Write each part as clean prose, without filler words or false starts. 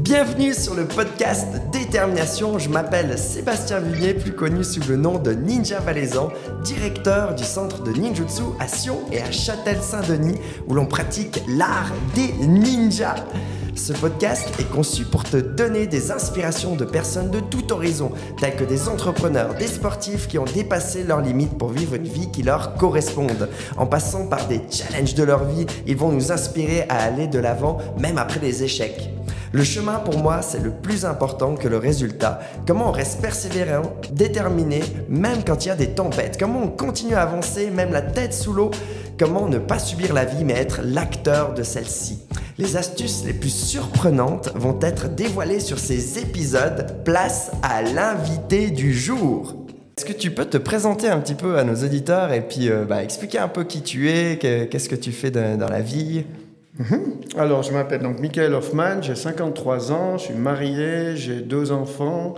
Bienvenue sur le podcast Détermination, je m'appelle Sébastien Vignier, plus connu sous le nom de Ninja Valaisan, directeur du centre de ninjutsu à Sion et à Châtel-Saint-Denis où l'on pratique l'art des ninjas. Ce podcast est conçu pour te donner des inspirations de personnes de tout horizon, tels que des entrepreneurs, des sportifs qui ont dépassé leurs limites pour vivre une vie qui leur corresponde. En passant par des challenges de leur vie, ils vont nous inspirer à aller de l'avant, même après les échecs. Le chemin pour moi, c'est le plus important que le résultat. Comment on reste persévérant, déterminé, même quand il y a des tempêtes. Comment on continue à avancer, même la tête sous l'eau. Comment ne pas subir la vie, mais être l'acteur de celle-ci. Les astuces les plus surprenantes vont être dévoilées sur ces épisodes. Place à l'invité du jour. Est-ce que tu peux te présenter un petit peu à nos auditeurs et puis expliquer un peu qui tu es, qu'est-ce que tu fais dans la vie ? Alors, je m'appelle donc Michael Hoffman, j'ai 53 ans, je suis marié, j'ai 2 enfants,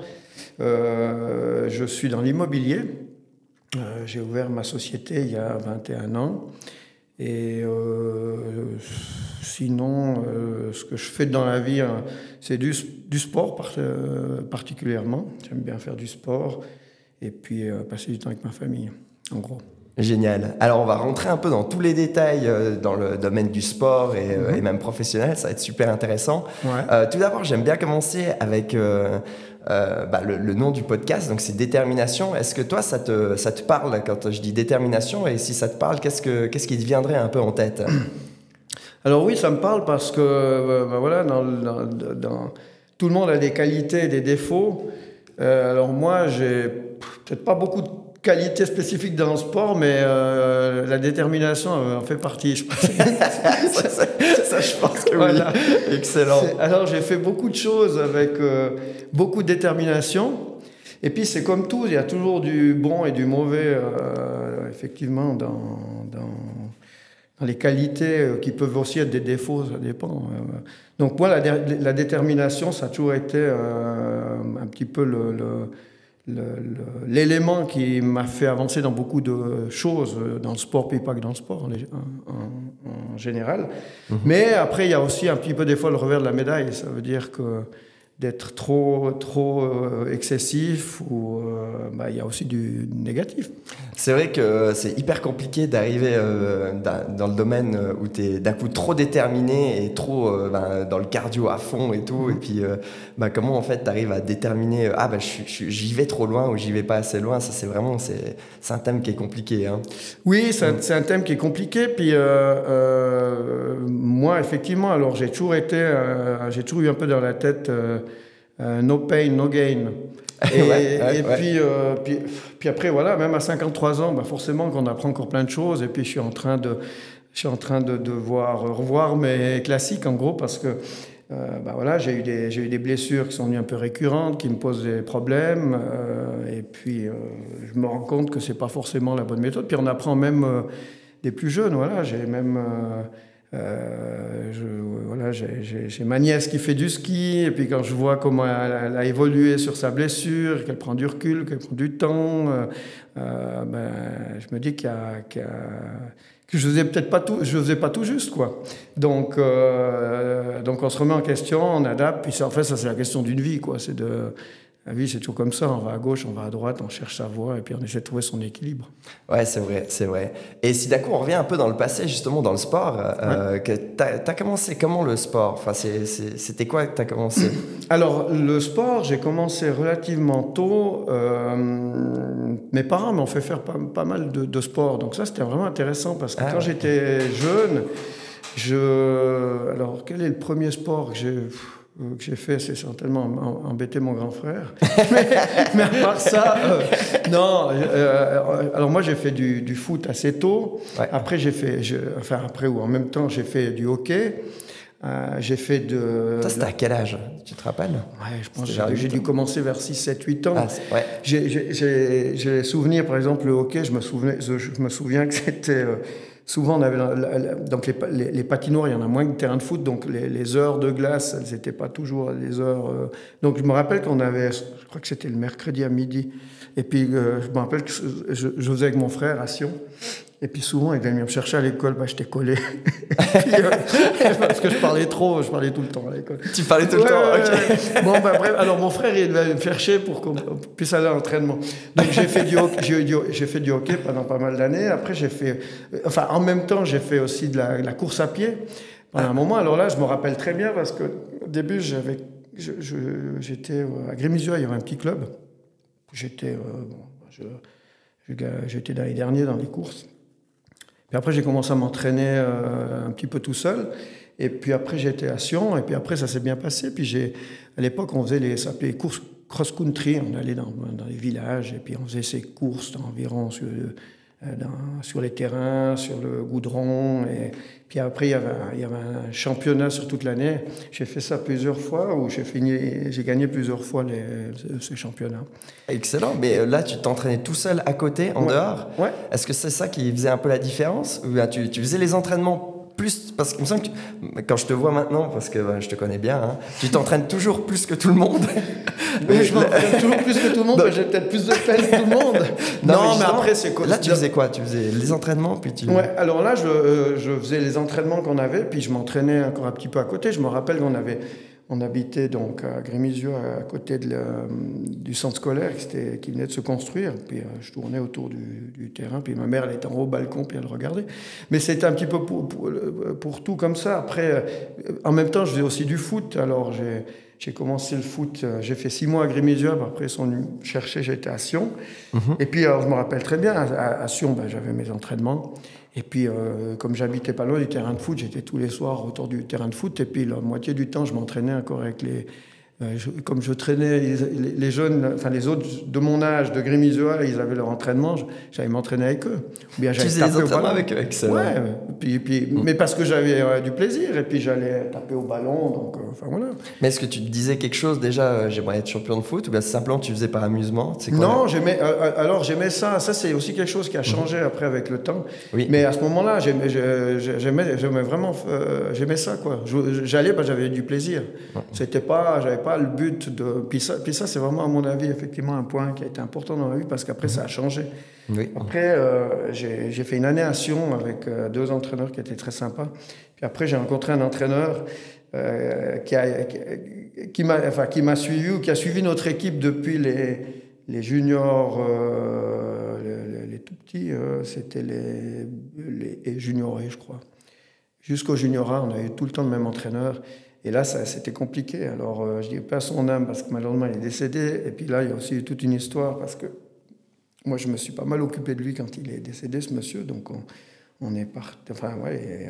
je suis dans l'immobilier. J'ai ouvert ma société il y a 21 ans. Et sinon, ce que je fais dans la vie, c'est du sport particulièrement. J'aime bien faire du sport et puis passer du temps avec ma famille, en gros. Génial. Alors, on va rentrer un peu dans tous les détails dans le domaine du sport et même professionnel. Ça va être super intéressant. Ouais. Tout d'abord, j'aime bien commencer avec le nom du podcast. Donc, c'est Détermination. Est-ce que toi, ça te parle quand je dis détermination? Et si ça te parle, qu'est-ce qui te viendrait un peu en tête? Alors oui, ça me parle parce que tout le monde a des qualités et des défauts. Alors moi, j'ai peut-être pas beaucoup de qualité spécifique dans le sport, mais la détermination en fait partie, je pense. ça, je pense que voilà. Oui. Excellent. Alors, j'ai fait beaucoup de choses avec beaucoup de détermination. Et puis, c'est comme tout, il y a toujours du bon et du mauvais, effectivement, dans les qualités qui peuvent aussi être des défauts, ça dépend. Donc, moi, la détermination, ça a toujours été un petit peu l'élément qui m'a fait avancer dans beaucoup de choses, dans le sport, puis pas que dans le sport en général. Mais après, il y a aussi un petit peu des fois le revers de la médaille. Ça veut dire que d'être trop excessif, ou il y a aussi du négatif. C'est vrai que c'est hyper compliqué d'arriver dans le domaine où tu es d'un coup trop déterminé et trop dans le cardio à fond et tout. Et puis, comment en fait tu arrives à déterminer j'y vais trop loin ou j'y vais pas assez loin. Ça, c'est un thème qui est compliqué. Hein. Oui, c'est un thème qui est compliqué. Puis, moi, effectivement, alors j'ai toujours eu un peu dans la tête no pain, no gain. Puis après, voilà, même à 53 ans, forcément qu'on apprend encore plein de choses. Et puis, je suis en train de devoir revoir mes classiques, en gros, parce que j'ai eu des blessures qui sont venues un peu récurrentes, qui me posent des problèmes. Et puis, je me rends compte que c'est pas forcément la bonne méthode. Puis, on apprend même des plus jeunes. Voilà, j'ai même... j'ai ma nièce qui fait du ski, et puis quand je vois comment elle a évolué sur sa blessure, qu'elle prend du recul, qu'elle prend du temps, je me dis que je faisais peut-être pas tout, je faisais pas tout juste, quoi. Donc on se remet en question, on adapte, puis ça c'est la question d'une vie, quoi. La vie, c'est toujours comme ça. On va à gauche, on va à droite, on cherche sa voie et puis on essaie de trouver son équilibre. Ouais, c'est vrai. Et si d'un coup, on revient un peu dans le passé, justement, dans le sport, que t'as commencé comment le sport? Enfin, c'était quoi que t'as commencé? Alors, le sport, j'ai commencé relativement tôt. Mes parents m'ont fait faire pas mal de sport. Donc ça, c'était vraiment intéressant parce que quand j'étais jeune, alors, quel est le premier sport que j'ai fait? C'est certainement embêter mon grand frère. mais à part ça, non. Alors moi, j'ai fait du foot assez tôt. Ouais. Après, en même temps, j'ai fait du hockey. J'ai fait Ça, c'était à quel âge? Tu te rappelles? Ouais, je pense que j'ai dû commencer vers 6, 7, 8 ans. J'ai souvenir, par exemple, le hockey, je me souviens que c'était... Souvent, on avait donc les patinoires, il y en a moins que le terrain de foot, donc les heures de glace, elles n'étaient pas toujours les heures... Donc, je me rappelle qu'on avait, je crois que c'était le mercredi à midi, et puis je me rappelle que je faisais avec mon frère à Sion, Et puis souvent, ils venaient me chercher à l'école, j'étais collé. Puis, parce que je parlais tout le temps à l'école. Tu parlais tout le temps, ok. Bon, bref, alors mon frère, il devait me faire chier pour qu'on puisse aller à l'entraînement. Donc j'ai fait du hockey pendant pas mal d'années. Après, en même temps, j'ai fait aussi de la course à pied pendant un moment. Alors là, je me rappelle très bien parce que au début, j'étais à Grémisio, il y avait un petit club. J'étais dans les derniers dans les courses. Puis après, j'ai commencé à m'entraîner un petit peu tout seul. Et puis après, j'étais à Sion. Et puis après, ça s'est bien passé. Puis à l'époque, on faisait ça s'appelait courses cross-country. On allait dans les villages et puis on faisait ces courses environ sur les terrains, sur le goudron. Et puis après, il y avait un championnat sur toute l'année. J'ai fait ça plusieurs fois où j'ai gagné plusieurs fois ce championnat. Excellent. Mais là, tu t'entraînais tout seul à côté, en dehors. Ouais. Est-ce que c'est ça qui faisait un peu la différence? Ou bien tu faisais les entraînements plus, parce qu'il me semble que quand je te vois maintenant, parce que je te connais bien, hein, tu t'entraînes toujours plus que tout le monde. Oui, je m'entraîne toujours plus que tout le monde, mais j'ai peut-être plus de peine que tout le monde. Non, mais après, c'est quoi? Là, tu faisais quoi? Tu faisais les entraînements, puis tu... Ouais, alors là, je faisais les entraînements qu'on avait, puis je m'entraînais encore un petit peu à côté. Je me rappelle on habitait donc à Grémisio, à côté du centre scolaire qui venait de se construire. Puis je tournais autour du terrain, puis ma mère, elle était en haut au balcon, puis elle regardait. Mais c'était un petit peu pour tout comme ça. Après, en même temps, je faisais aussi du foot. Alors j'ai commencé le foot, j'ai fait 6 mois à Grémisio, après ils sont venus me chercher, j'étais à Sion. Et puis alors, je me rappelle très bien, à Sion, j'avais mes entraînements. Et puis, comme j'habitais pas loin du terrain de foot, j'étais tous les soirs autour du terrain de foot. Et puis, la moitié du temps, je m'entraînais encore avec comme je traînais les jeunes, enfin les autres de mon âge, de Grémisio, ils avaient leur entraînement, j'allais m'entraîner avec eux. Ou bien j'allais taper au ballon avec eux, excellent. Ouais, mais parce que j'avais du plaisir, et puis j'allais taper au ballon, donc enfin voilà. Mais est-ce que tu te disais quelque chose déjà, j'aimerais être champion de foot, ou bien simplement tu faisais par amusement? Non, j'aimais ça. Ça, c'est aussi quelque chose qui a changé après avec le temps. Oui. Mais à ce moment-là, j'aimais vraiment, j'aimais ça, quoi. J'allais, j'avais du plaisir. J'avais pas le but de... Puis ça, c'est vraiment, à mon avis, effectivement, un point qui a été important dans ma vie, parce qu'après, ça a changé. Oui. Après, j'ai fait une année à Sion avec 2 entraîneurs qui étaient très sympas. Puis après, j'ai rencontré un entraîneur qui m'a suivi, ou qui a suivi notre équipe depuis les juniors, les tout petits, c'était les juniors, je crois. Jusqu'au junior A, on avait tout le temps le même entraîneur. Et là, c'était compliqué. Alors, je dis pas son âme, parce que malheureusement, il est décédé. Et puis là, il y a aussi toute une histoire, parce que moi, je me suis pas mal occupé de lui quand il est décédé, ce monsieur. Donc, on est parti... Enfin, ouais...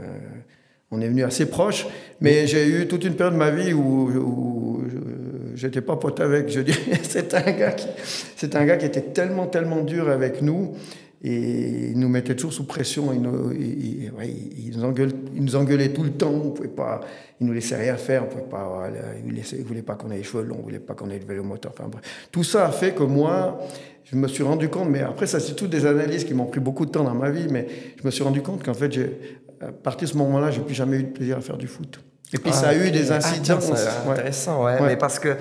on est venu assez proches, mais j'ai eu toute une période de ma vie où j'étais pas pote avec. Je dirais, c'est un gars qui était tellement dur avec nous, et il nous mettait toujours sous pression. Il nous engueulait tout le temps. On pouvait pas, il nous laissait rien faire. On pouvait pas. Il voulait pas qu'on ait les cheveux longs. Il voulait pas qu'on ait le vélo moteur. Enfin bref, tout ça a fait que moi, je me suis rendu compte. Mais après, ça c'est toutes des analyses qui m'ont pris beaucoup de temps dans ma vie. Mais je me suis rendu compte qu'en fait, à partir de ce moment-là, j'ai plus jamais eu de plaisir à faire du foot. Et puis ça a eu des incidences. C'est intéressant, ouais. Mais parce que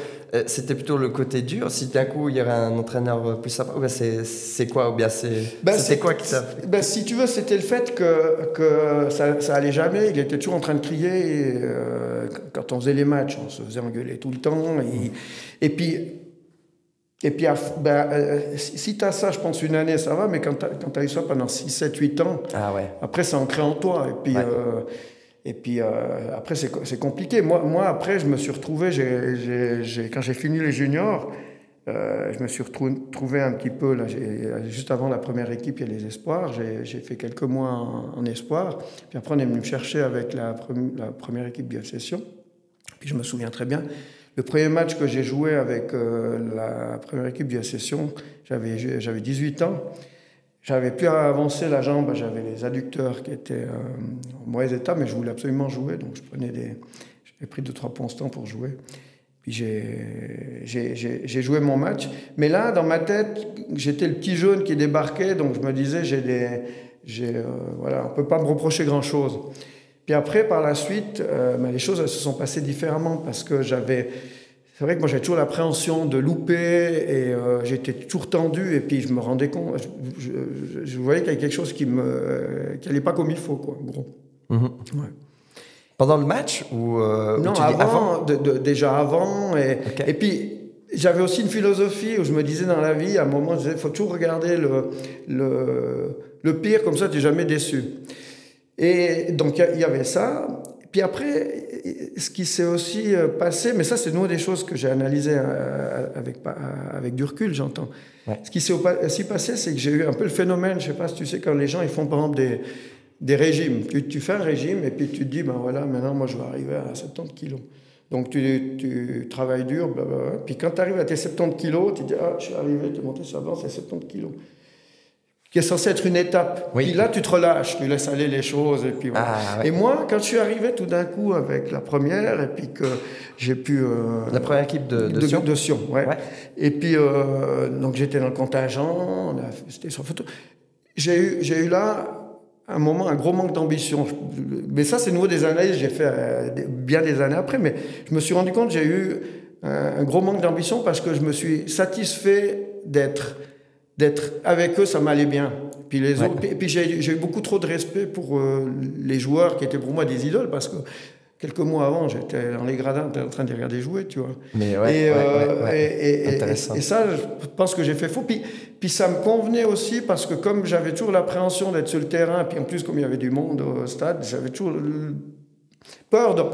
c'était plutôt le côté dur. Si d'un coup il y avait un entraîneur plus sympa, c'est quoi, ou bien c'était quoi qui t'a fait? Si tu veux, c'était le fait que ça allait jamais. Il était toujours en train de crier. Et, quand on faisait les matchs, on se faisait engueuler tout le temps. Et puis si tu as ça, je pense, une année, ça va. Mais quand tu as eu ça pendant 6, 7, 8 ans, après, c'est ancré en toi. Et puis, après, c'est compliqué. Moi, après, je me suis retrouvé, quand j'ai fini les juniors, je me suis retrouvé un petit peu, là, juste avant la première équipe, il y a les espoirs. J'ai fait quelques mois en espoir. Puis après, on est venu me chercher avec la première équipe du FC Sion. Puis je me souviens très bien, le premier match que j'ai joué avec la première équipe du FC Sion, j'avais 18 ans. J'avais pu avancer la jambe, j'avais les adducteurs qui étaient en mauvais état, mais je voulais absolument jouer, donc j'ai pris 2-3 ponstants pour jouer. Puis j'ai joué mon match. Mais là, dans ma tête, j'étais le petit jeune qui débarquait, donc je me disais, voilà, on ne peut pas me reprocher grand-chose. Puis après, par la suite, les choses elles se sont passées différemment, parce que c'est vrai que moi, j'avais toujours l'appréhension de louper et j'étais toujours tendu. Et puis, je me rendais compte, je voyais qu'il y avait quelque chose qui n'allait pas comme il faut, quoi, gros. Ouais. Pendant le match ou non, tu avant, déjà avant. Et puis, j'avais aussi une philosophie où je me disais dans la vie, à un moment, je disais, il faut toujours regarder le pire, comme ça, tu n'es jamais déçu. Et donc, il y avait ça. Puis après, ce qui s'est aussi passé, mais ça, c'est une des choses que j'ai analysées avec du recul, j'entends. Ouais. Ce qui s'est aussi passé, c'est que j'ai eu un peu le phénomène, je ne sais pas si tu sais, quand les gens ils font par exemple des régimes. Tu fais un régime et puis tu te dis, ben voilà, maintenant, moi, je vais arriver à 70 kilos. Donc, tu travailles dur, blablabla. Puis quand tu arrives à tes 70 kilos, tu te dis, ah, je suis arrivé, tu es monté sur la balance, c'est 70 kilos. Qui est censé être une étape. Oui. Puis là, tu te relâches, tu laisses aller les choses. Et puis, voilà. Ouais. Et moi, quand je suis arrivé tout d'un coup avec la première, et puis que j'ai pu... la première équipe de Sion. De Sion, ouais. Et puis, donc j'étais dans le contingent, c'était sur photo. J'ai eu là un gros manque d'ambition. Mais ça, c'est nouveau des analyses, j'ai fait bien des années après, mais je me suis rendu compte que j'ai eu un gros manque d'ambition parce que je me suis satisfait d'être avec eux, ça m'allait bien. Puis les autres, et puis j'ai eu beaucoup trop de respect pour les joueurs qui étaient pour moi des idoles parce que quelques mois avant, j'étais dans les gradins en train de les regarder jouer, tu vois. Mais et ça, je pense que j'ai fait faux. Puis ça me convenait aussi parce que comme j'avais toujours l'appréhension d'être sur le terrain, puis en plus comme il y avait du monde au stade, j'avais toujours peur. Donc,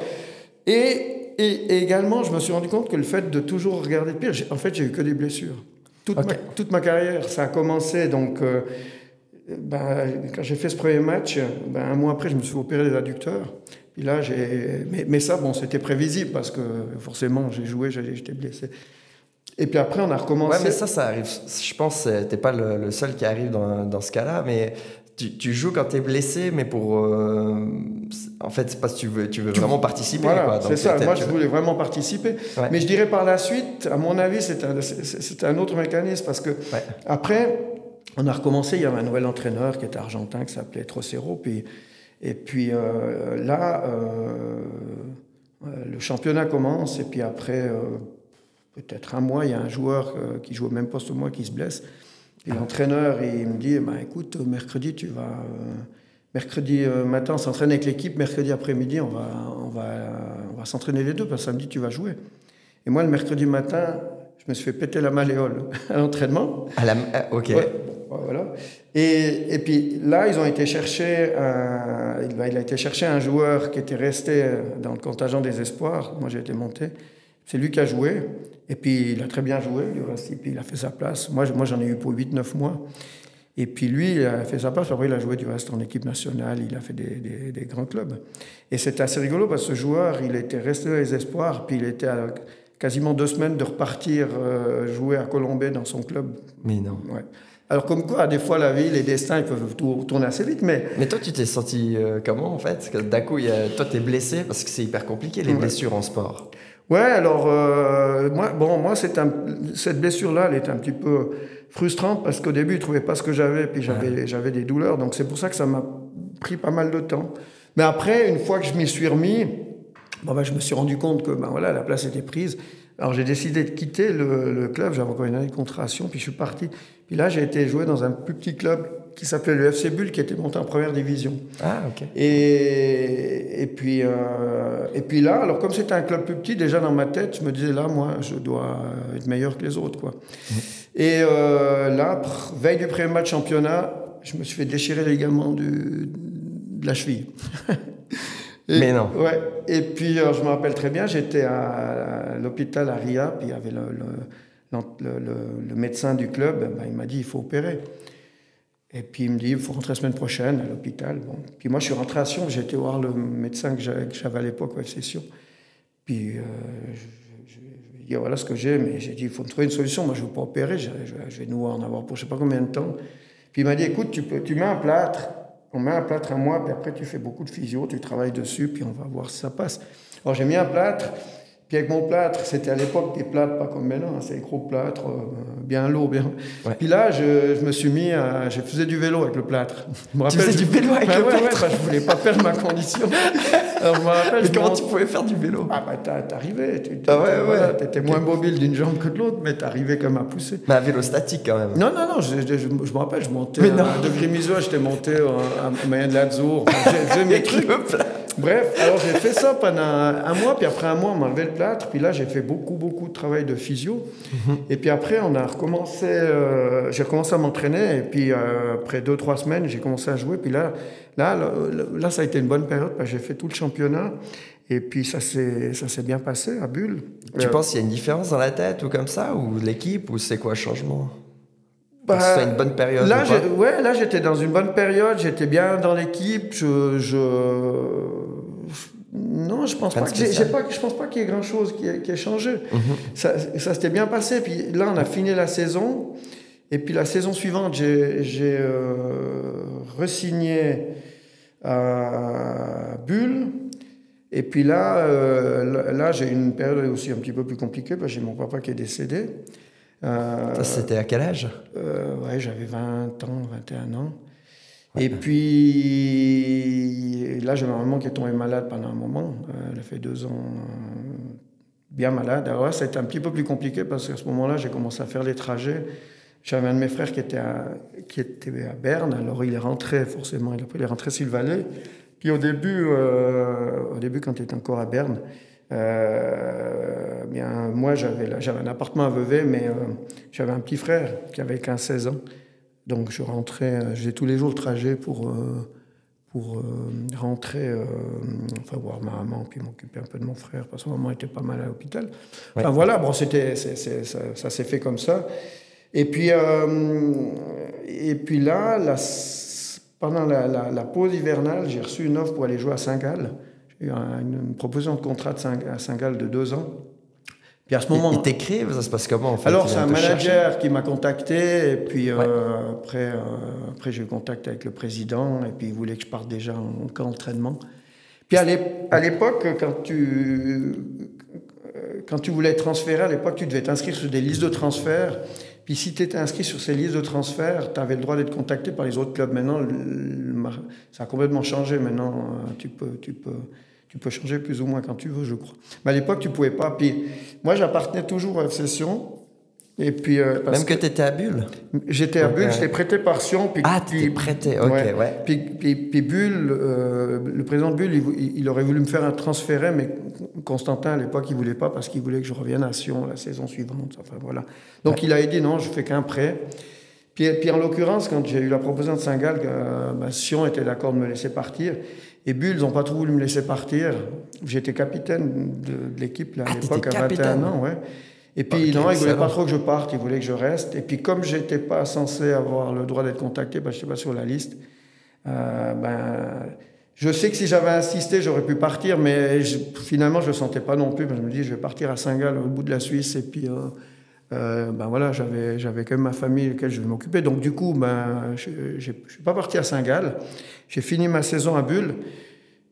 et également, je me suis rendu compte que le fait de toujours regarder le pire, en fait, j'ai eu que des blessures. Toute ma carrière, ça a commencé donc quand j'ai fait ce premier match, un mois après, je me suis opéré des adducteurs. Puis là, mais ça, bon, c'était prévisible parce que forcément, j'ai joué, j'étais blessé. Et puis après, on a recommencé. Ouais, mais ça arrive. Je pense que t'es pas le seul qui arrive dans ce cas-là, mais tu joues quand tu es blessé, mais pour... en fait, c'est parce que tu veux vraiment participer. Voilà, quoi. Donc, c'est ça. Moi, je voulais vraiment participer. Ouais. Mais je dirais par la suite, à mon avis, c'est un autre mécanisme parce que après, on a recommencé. Il y avait un nouvel entraîneur qui était argentin, qui s'appelait Trocero. Et puis là, le championnat commence. Et puis après, peut-être un mois, il y a un joueur qui joue au même poste que moi qui se blesse. Et l'entraîneur, il me dit, écoute, mercredi, mercredi matin, on s'entraîne avec l'équipe, mercredi après-midi, on va s'entraîner les deux, parce que samedi, tu vas jouer. Et moi, le mercredi matin, je me suis fait péter la malléole à l'entraînement. Ok. Ouais, voilà. Et puis là, ils ont été chercher il a été chercher un joueur qui était resté dans le contingent des espoirs. Moi, j'ai été monté. C'est lui qui a joué. Et puis, il a très bien joué, du reste, et puis il a fait sa place. Moi j'en ai eu pour 8-9 mois. Et puis, lui, il a fait sa place. Après, il a joué du reste en équipe nationale. Il a fait des grands clubs. Et c'était assez rigolo parce que ce joueur, il était resté dans les espoirs. Puis, il était à quasiment 2 semaines de repartir jouer à Colombey dans son club. Mais non. Ouais. Alors, comme quoi, des fois, la vie, les destins, ils peuvent tourner assez vite. Mais toi, tu t'es senti comment, en fait? Parce que d'un coup, toi, t'es blessé parce que c'est hyper compliqué, les blessures en sport. Ouais, alors, moi cette blessure-là, elle était un petit peu frustrante parce qu'au début, je ne trouvais pas ce que j'avais, puis j'avais des douleurs. Donc, c'est pour ça que ça m'a pris pas mal de temps. Mais après, une fois que je m'y suis remis, je me suis rendu compte que la place était prise. Alors, j'ai décidé de quitter le club. J'avais encore une année de contraction, puis je suis parti. Puis là, j'ai été jouer dans un plus petit club qui s'appelait le FC Bulle, qui était monté en première division. Ah, ok. Et puis là, alors comme c'était un club plus petit, déjà dans ma tête, je me disais là, moi, je dois être meilleur que les autres, quoi. Et là, veille du premier match championnat, je me suis fait déchirer les ligaments de la cheville. Mais non. Ouais. Et puis, je me rappelle très bien, j'étais à l'hôpital à Ria, puis il y avait le médecin du club, il m'a dit, il faut opérer. Et puis il me dit, il faut rentrer la semaine prochaine à l'hôpital. Bon. Puis moi, je suis rentré à Sion, j'ai été voir le médecin que j'avais à l'époque au FC Sion. Puis je lui ai dit, voilà ce que j'ai, mais j'ai dit, il faut me trouver une solution. Moi, je ne veux pas opérer, je vais nous en avoir pour je ne sais pas combien de temps. Puis il m'a dit, écoute, tu mets un plâtre, on met un plâtre un mois, puis après tu fais beaucoup de physio, tu travailles dessus, puis on va voir si ça passe. Alors j'ai mis un plâtre. Puis avec mon plâtre, c'était à l'époque des plâtres pas comme maintenant, c'est des gros plâtres, bien lourds, bien. Ouais. Puis là, je me suis mis je faisais du vélo avec le plâtre. Tu faisais du vélo avec le plâtre? Je voulais pas perdre ma condition. Alors, je me rappelle, Mais comment tu pouvais faire du vélo? Ah bah t'arrivais, ouais. t'étais moins mobile d'une jambe que de l'autre, mais t'arrivais comme à pousser. Mais un vélo statique quand même. Non, je me rappelle, je montais de Grimizot, j'étais monté à moyen de l'Azur, j'ai mes trucs. Bref, alors j'ai fait ça pendant un mois, puis après un mois, on m'a enlevé le plâtre, puis là j'ai fait beaucoup de travail de physio, et puis après on a recommencé, j'ai recommencé à m'entraîner, et puis après 2-3 semaines, j'ai commencé à jouer, puis là, ça a été une bonne période, parce que j'ai fait tout le championnat, et puis ça s'est bien passé à Bulle. Tu penses qu'il y a une différence dans la tête ou comme ça, ou l'équipe, ou c'est quoi le changement? C'est une bonne période. Là j'étais dans une bonne période, j'étais bien dans l'équipe. Non, je pense pas qu'il y ait grand chose qui ait changé. Ça s'était bien passé. Puis là, on a fini la saison. Et puis la saison suivante, j'ai re-signé à Bulle. Et puis là, j'ai eu une période aussi un petit peu plus compliquée parce que j'ai mon papa qui est décédé. Ça, c'était à quel âge? Ouais, j'avais 20 ans, 21 ans. Ouais. Et puis là, j'ai ma maman qui est tombée malade pendant un moment. Elle a fait 2 ans bien malade. Alors là, ça a été un petit peu plus compliqué parce qu'à ce moment-là, j'ai commencé à faire les trajets. J'avais un de mes frères qui était à Berne. Alors il est rentré, forcément, il est rentré sur le Valais. Puis au début, quand il était encore à Berne, moi, j'avais un appartement à Vevey, mais j'avais un petit frère qui avait 15-16 ans. Donc, je rentrais, je faisais tous les jours le trajet pour rentrer, voir ma maman, puis m'occuper un peu de mon frère, parce que ma maman était pas mal à l'hôpital. Enfin, voilà, bon, ça s'est fait comme ça. Et puis là, pendant la pause hivernale, j'ai reçu une offre pour aller jouer à Saint-Gall. Une proposition de contrat à Saint-Gall de 2 ans. Puis à ce moment, ils t'écrivent, ça se passe comment en fait? Alors c'est un manager qui m'a contacté et puis après j'ai eu contact avec le président et puis il voulait que je parte déjà en camp d'entraînement. Puis à l'époque quand tu voulais être transféré, à l'époque tu devais t'inscrire sur des listes de transfert. Puis si tu étais inscrit sur ces listes de transfert, tu avais le droit d'être contacté par les autres clubs. Maintenant, ça a complètement changé. Maintenant, tu peux changer plus ou moins quand tu veux, je crois. Mais à l'époque, tu ne pouvais pas. Puis moi, j'appartenais toujours à F Sion. Et puis, même que tu étais à Bulle? J'étais à Bulle, j'étais prêté par Sion. Puis, tu étais prêté, ok, ouais. Puis Bulle, le président de Bulle, il aurait voulu me faire un transféré, mais Constantin, à l'époque, il ne voulait pas parce qu'il voulait que je revienne à Sion la saison suivante. Enfin, voilà. Donc, il a dit non, je fais qu'un prêt. Puis en l'occurrence, quand j'ai eu la proposition de Saint-Gall, Sion était d'accord de me laisser partir. Et Bulle, ils n'ont pas trop voulu me laisser partir. J'étais capitaine de l'équipe là, à l'époque, à 21 ans. Ouais. Et puis, non, ils ne voulaient pas trop que je parte, ils voulaient que je reste. Et puis, comme je n'étais pas censé avoir le droit d'être contacté, je n'étais pas sur la liste, je sais que si j'avais insisté, j'aurais pu partir, mais finalement, je ne le sentais pas non plus. Je me dis, je vais partir à Saint-Gall, au bout de la Suisse, et puis... voilà, j'avais quand même ma famille laquelle je vais m'occuper. Donc du coup, je ne suis pas parti à Saint-Gall. J'ai fini ma saison à Bulle.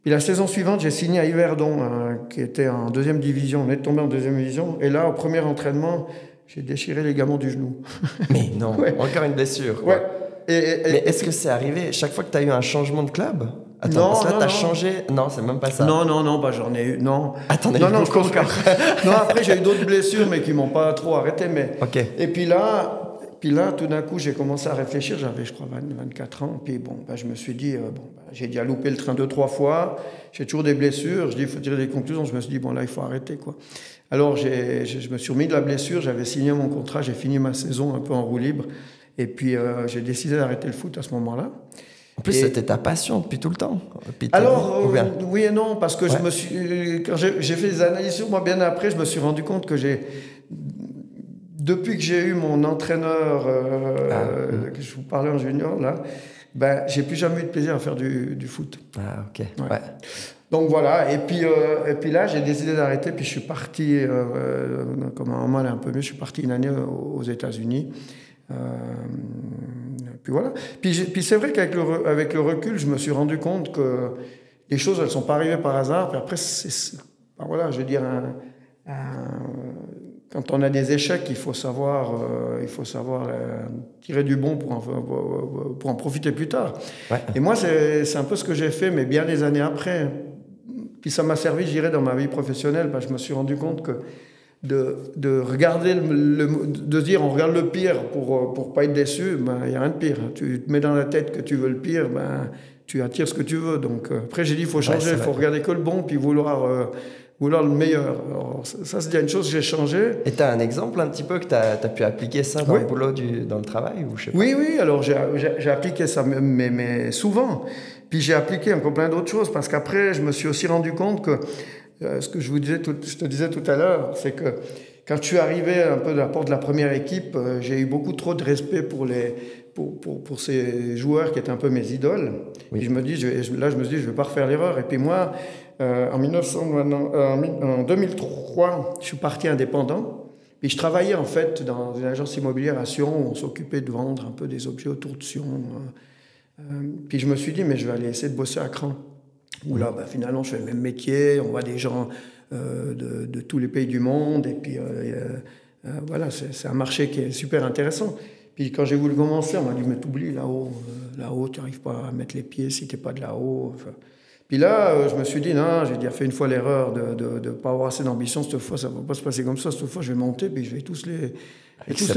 Puis la saison suivante, j'ai signé à Yverdon, qui était en 2e division. On est tombé en 2e division. Et là, au premier entraînement, j'ai déchiré les ligaments du genou. Mais non, ouais. Encore une blessure. Ouais. Mais est-ce que c'est arrivé chaque fois que tu as eu un changement de club? Attends, parce que là, t'as changé... Non, c'est même pas ça. Non, j'en ai eu... Non. Attends, non, après, j'ai eu d'autres blessures, mais qui m'ont pas trop arrêté. Mais... Okay. Et puis là, tout d'un coup, j'ai commencé à réfléchir. J'avais, je crois, 24 ans. Puis je me suis dit, j'ai déjà loupé le train 2-3 fois. J'ai toujours des blessures. Je dis, il faut tirer des conclusions. Je me suis dit, là, il faut arrêter, quoi. Alors, je me suis remis de la blessure. J'avais signé mon contrat. J'ai fini ma saison un peu en roue libre. Et puis, j'ai décidé d'arrêter le foot à ce moment-là. En plus, c'était ta passion depuis tout le temps. Alors, oui et non, parce que quand j'ai fait des analyses sur moi bien après, je me suis rendu compte que depuis que j'ai eu mon entraîneur, que je vous parlais en junior, là, j'ai plus jamais eu de plaisir à faire du foot. Ah, ok. Ouais. Donc voilà, et puis là, j'ai décidé d'arrêter, puis je suis parti, comme un moment un peu mieux, je suis parti une année aux États-Unis. Puis voilà. Puis c'est vrai qu'avec le recul, je me suis rendu compte que les choses, elles ne sont pas arrivées par hasard. Puis après, voilà, je veux dire, quand on a des échecs, il faut savoir tirer du bon pour en profiter plus tard. Ouais. Et moi, c'est un peu ce que j'ai fait, mais bien des années après. puis ça m'a servi, je dirais, dans ma vie professionnelle. Je me suis rendu compte que de regarder, de dire on regarde le pire pour pas être déçu, il n'y a rien de pire. Tu te mets dans la tête que tu veux le pire, tu attires ce que tu veux. Donc après j'ai dit il faut changer, il faut regarder que le bon, puis vouloir le meilleur. Alors, ça c'est une chose que j'ai changé. Et tu as un exemple un petit peu que tu as pu appliquer ça dans le boulot, dans le travail ou je sais pas. Oui, alors j'ai appliqué ça, mais souvent. Puis j'ai appliqué encore plein d'autres choses, parce qu'après je me suis aussi rendu compte que ce que je te disais tout à l'heure, c'est que quand je suis arrivé un peu de la porte de la première équipe, j'ai eu beaucoup trop de respect pour ces joueurs qui étaient un peu mes idoles. Oui. Et je me suis dit, je ne vais pas refaire l'erreur. Et puis moi, en 2003, je suis parti indépendant. Puis je travaillais en fait dans une agence immobilière à Sion où on s'occupait de vendre un peu des objets autour de Sion. Puis je me suis dit, mais je vais aller essayer de bosser à Cran. Où là, finalement, je fais le même métier. On voit des gens de tous les pays du monde. Et puis voilà, c'est un marché qui est super intéressant. Puis quand j'ai voulu commencer, on m'a dit, mais t'oublies là-haut, tu n'arrives pas à mettre les pieds si tu n'es pas de là-haut. Enfin, puis là, je me suis dit, non, j'ai déjà fait une fois l'erreur de ne pas avoir assez d'ambition. Cette fois, ça ne va pas se passer comme ça. Cette fois, je vais monter, puis je vais tous les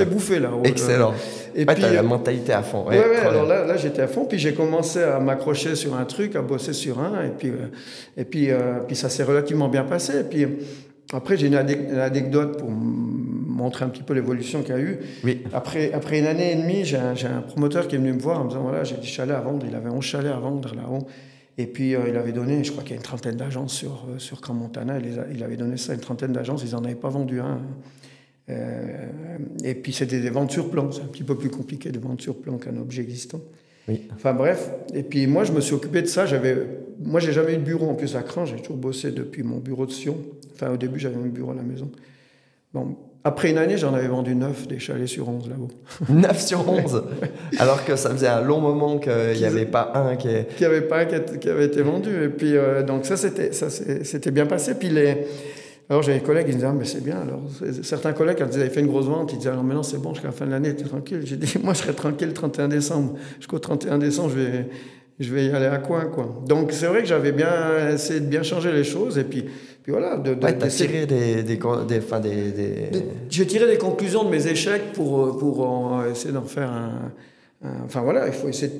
bouffer là-haut. Excellent. Et puis, tu as la mentalité à fond. Ouais, alors là, j'étais à fond. Puis j'ai commencé à m'accrocher sur un truc, à bosser sur un. Et puis ça s'est relativement bien passé. Et puis après, j'ai une anecdote pour montrer un petit peu l'évolution qu'il y a eu. Oui. Après une année et demie, j'ai un promoteur qui est venu me voir en me disant, voilà, j'ai des chalets à vendre. Il avait 11 chalets à vendre là-haut. Et puis, il avait donné, je crois qu'il y a une trentaine d'agences sur Crans-Montana. Il avait donné ça à une trentaine d'agences. Ils n'en avaient pas vendu un. Et puis, c'était des ventes sur plan. C'est un petit peu plus compliqué de vendre sur plan qu'un objet existant. Oui. Enfin, bref. Et puis, moi, je me suis occupé de ça. Moi, j'ai jamais eu de bureau en plus à Cran. J'ai toujours bossé depuis mon bureau de Sion. Enfin, au début, j'avais un bureau à la maison. Bon. Après une année, j'en avais vendu 9 des chalets sur 11 là-haut. 9 sur 11 alors que ça faisait un long moment qu'il n'y avait pas un qui avait été vendu. Et puis, donc ça s'était bien passé. Puis alors j'avais des collègues qui me disaient, mais c'est bien. Alors, certains collègues, quand ils avaient fait une grosse vente, ils disaient, alors maintenant c'est bon, jusqu'à la fin de l'année, tu es tranquille. J'ai dit, moi je serai tranquille le 31 décembre. Jusqu'au 31 décembre, je vais y aller à coin, quoi. Donc c'est vrai que j'avais bien essayé de bien changer les choses. Et puis voilà. T'as tiré J'ai tiré des conclusions de mes échecs pour essayer d'en faire enfin voilà, il faut essayer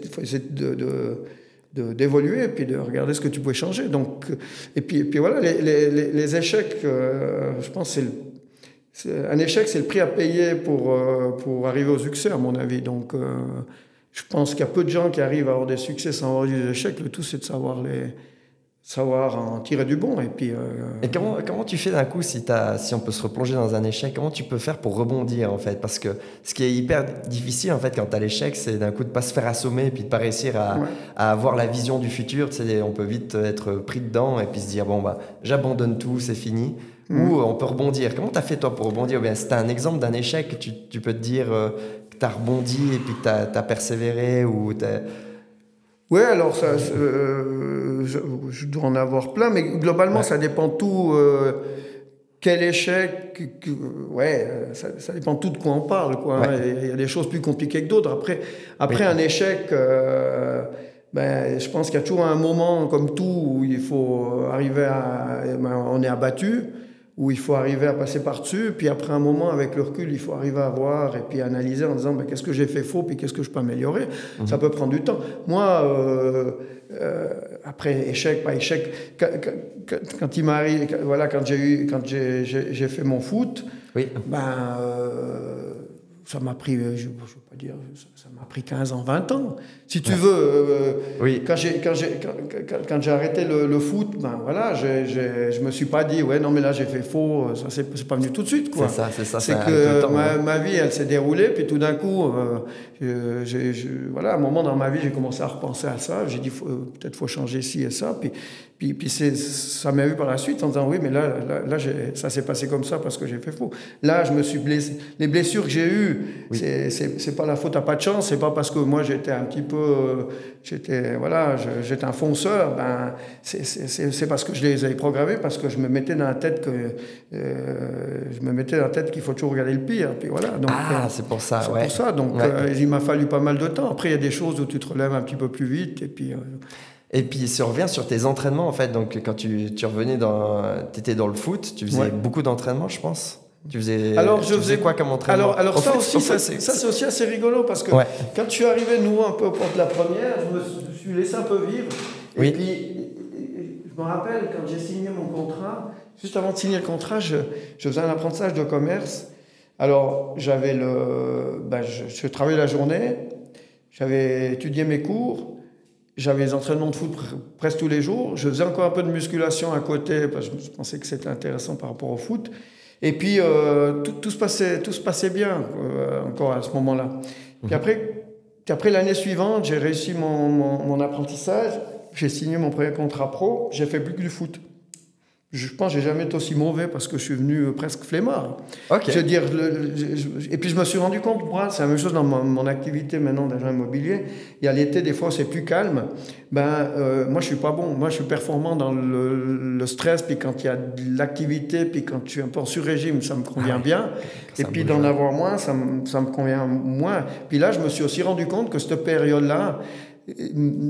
d'évoluer et puis de regarder ce que tu pouvais changer. Donc, et puis voilà, les échecs, je pense un échec, c'est le prix à payer pour arriver au succès, à mon avis. Donc, je pense qu'il y a peu de gens qui arrivent à avoir des succès sans avoir des échecs. Le tout, c'est de savoir en tirer du bon. Et puis, et comment tu fais d'un coup, si on peut se replonger dans un échec, comment tu peux faire pour rebondir en fait? Parce que ce qui est hyper difficile en fait quand tu as l'échec, c'est d'un coup de ne pas se faire assommer et puis de ne pas réussir à avoir la vision du futur. Tu sais, on peut vite être pris dedans et puis se dire, bon, j'abandonne tout, c'est fini. Ou on peut rebondir. Comment tu as fait toi pour rebondir? Bien, si tu as un exemple d'un échec, tu peux te dire que tu as rebondi et puis que tu as persévéré ou Oui, alors ça, je dois en avoir plein, mais globalement, ça dépend tout. Quel échec, ça dépend tout de quoi on parle, quoi. Ouais. Il y a des choses plus compliquées que d'autres. Après un échec, je pense qu'il y a toujours un moment, comme tout, où il faut arriver on est abattu, où il faut arriver à passer par-dessus, puis après un moment, avec le recul, il faut arriver à voir et puis analyser en disant qu'est-ce que j'ai fait faux, puis qu'est-ce que je peux améliorer. Ça peut prendre du temps. Moi, après échec, pas échec, quand il m'arrive, voilà, quand j'ai fait mon foot, ça m'a pris, je veux pas dire, ça m'a pris 15 ans, 20 ans. Si tu veux, quand j'ai arrêté le foot, je me suis pas dit, non, mais là, j'ai fait faux, ça, c'est pas venu tout de suite, quoi. C'est ça. C'est que ma vie, elle s'est déroulée, puis tout d'un coup, à un moment dans ma vie, j'ai commencé à repenser à ça. J'ai dit, peut-être faut changer ci et ça, puis ça m'est vu par la suite en disant, oui, mais là ça s'est passé comme ça parce que j'ai fait faux. Là, je me suis blessé. Les blessures que j'ai eues, c'est pas la faute à pas de chance, c'est pas parce que moi j'étais un petit peu, j'étais un fonceur, c'est parce que je les avais programmés, parce que je me mettais dans la tête qu'il faut toujours regarder le pire, puis voilà. Donc, c'est pour ça. C'est pour ça, donc il m'a fallu pas mal de temps. Après, il y a des choses où tu te relèves un petit peu plus vite, et puis. Et puis, si on revient sur tes entraînements, en fait, donc quand tu revenais t'étais dans le foot, tu faisais beaucoup d'entraînements, je pense. Tu faisais quoi comme entraînement? Alors ça aussi, c'est aussi assez rigolo parce que quand je suis arrivé de nouveau un peu au port de la première, je me suis laissé un peu vivre. Et puis, je me rappelle quand j'ai signé mon contrat, juste avant de signer le contrat, je faisais un apprentissage de commerce. Alors, je travaillais la journée, j'avais étudié mes cours, j'avais les entraînements de foot presque tous les jours, je faisais encore un peu de musculation à côté parce que je pensais que c'était intéressant par rapport au foot. Et puis, tout se passait bien encore à ce moment-là. Puis après l'année suivante, j'ai réussi mon apprentissage, j'ai signé mon premier contrat pro, j'ai fait plus que du foot. Je pense que j'ai jamais été aussi mauvais parce que je suis venu presque flemmard. Okay. Je veux dire, et puis je me suis rendu compte, moi, c'est la même chose dans mon activité maintenant d'agent immobilier. Il y a l'été, des fois, c'est plus calme. Moi, je suis pas bon. Moi, je suis performant dans le stress, puis quand il y a de l'activité, puis quand je suis un peu en sur-régime, ça me convient bien. Et puis d'en avoir moins, ça me convient moins. Puis là, je me suis aussi rendu compte que cette période-là,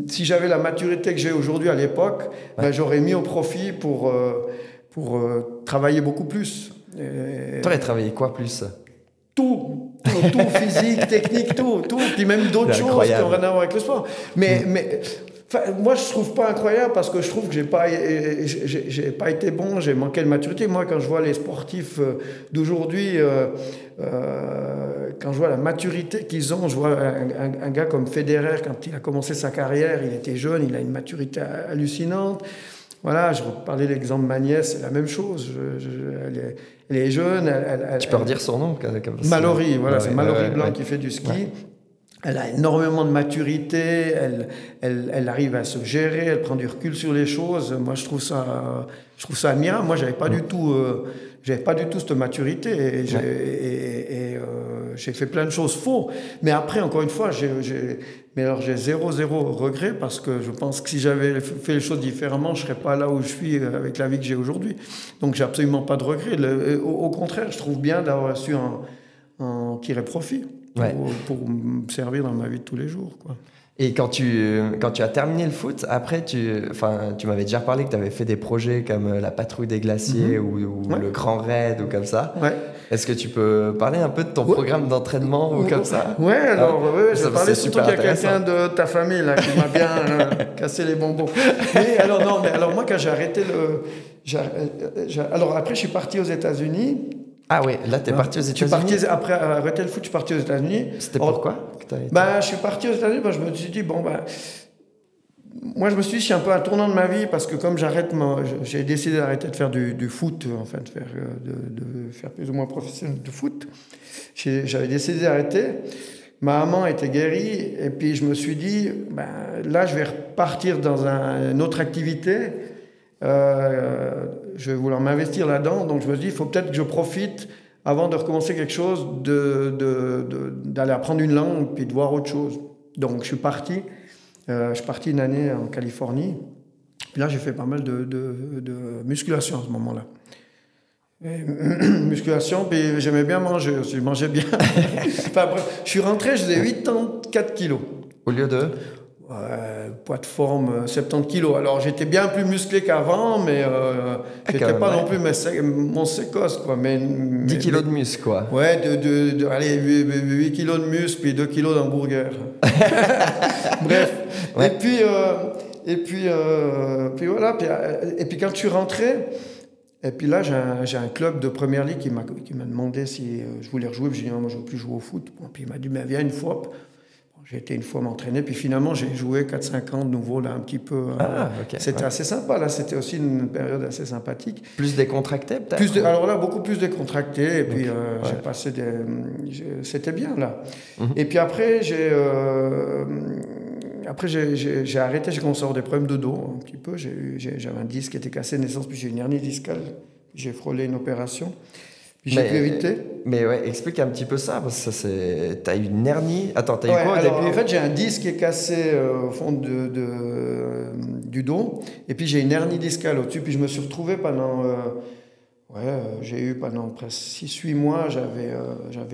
si j'avais la maturité que j'ai aujourd'hui à l'époque, j'aurais mis au profit pour travailler beaucoup plus. Tu aurais travaillé quoi plus? Tout, physique, technique, tout. Puis même d'autres choses qui n'ont rien à voir avec le sport. Mais moi, je ne trouve pas incroyable parce que je trouve que j'ai pas été bon, j'ai manqué de maturité. Moi, quand je vois les sportifs d'aujourd'hui, quand je vois la maturité qu'ils ont, je vois un gars comme Federer, quand il a commencé sa carrière, il était jeune, il a une maturité hallucinante. Voilà, je parlais de l'exemple de ma nièce, c'est la même chose. Elle est jeune. Tu peux redire son nom comme ça. Mallory, voilà, c'est Mallory Blanc qui fait du ski. Ouais. Elle a énormément de maturité, elle arrive à se gérer, elle prend du recul sur les choses. Moi, je trouve ça admirable. Moi, j'avais pas du tout cette maturité et j'ai fait plein de choses faux. Mais après, encore une fois, j'ai zéro regret parce que je pense que si j'avais fait les choses différemment, je serais pas là où je suis avec la vie que j'ai aujourd'hui. Donc, j'ai absolument pas de regret. Au contraire, je trouve bien d'avoir su en tirer profit. Pour me servir dans ma vie de tous les jours, quoi. Et quand tu as terminé le foot, après, tu m'avais déjà parlé que tu avais fait des projets comme la patrouille des glaciers ou le Grand Raid ou comme ça. Ouais. Est-ce que tu peux parler un peu de ton programme d'entraînement ou comme ça? Oui, alors, j'ai parlé surtout qu'il y a quelqu'un de ta famille là, qui m'a bien cassé les bonbons. Alors moi, quand j'ai arrêté alors après, je suis parti aux États-Unis. Ah oui, là, tu es parti aux États-Unis. Après arrêter le foot, je suis parti aux États-Unis. C'était pourquoi je suis parti aux États-Unis, je me suis dit, moi, je me suis dit, c'est un peu un tournant de ma vie, parce que comme j'ai décidé d'arrêter de faire du foot, enfin, de faire plus ou moins professionnel de foot. J'avais décidé d'arrêter. Ma maman était guérie, et puis je me suis dit, là, je vais repartir dans une autre activité. Je vais vouloir m'investir là-dedans, donc je me suis dit, il faut peut-être que je profite avant de recommencer quelque chose, d'aller apprendre une langue puis de voir autre chose. Donc je suis parti une année en Californie. Puis là, j'ai fait pas mal de musculation à ce moment-là. Musculation, puis j'aimais bien manger aussi, je mangeais bien. Enfin, bref, je suis rentré, je faisais 84 kilos. Au lieu de poids de forme, 70 kilos. Alors, j'étais bien plus musclé qu'avant, mais j'étais pas non plus mon sécosse, quoi. 10 kilos de muscle, quoi. Ouais, allez, 8 kilos de muscle, puis 2 kilos d'hamburger. Bref. Ouais. Et puis voilà. Et puis quand je suis rentré, et puis là, j'ai un club de première ligue qui m'a demandé si je voulais rejouer. Puis j'ai dit, non, moi, je ne veux plus jouer au foot. Bon, puis il m'a dit, mais viens une fois. J'ai été une fois m'entraîner, puis finalement j'ai joué 4-5 ans de nouveau là un petit peu. Okay, c'était assez sympa là, c'était aussi une période assez sympathique. Plus décontracté peut-être. Alors là beaucoup plus décontracté et puis j'ai passé c'était bien là. Et puis après j'ai arrêté, j'ai commencé à avoir des problèmes de dos un petit peu. J'avais un disque qui était cassé de naissance, puis j'ai une hernie discale. J'ai frôlé une opération. J'ai pu éviter. Mais ouais, explique un petit peu ça, parce que t'as eu une hernie. Attends, t'as eu quoi au début? En fait, j'ai un disque qui est cassé au fond du dos, et puis j'ai une hernie discale au-dessus, puis je me suis retrouvé pendant... j'ai eu pendant presque 6-8 mois, j'avais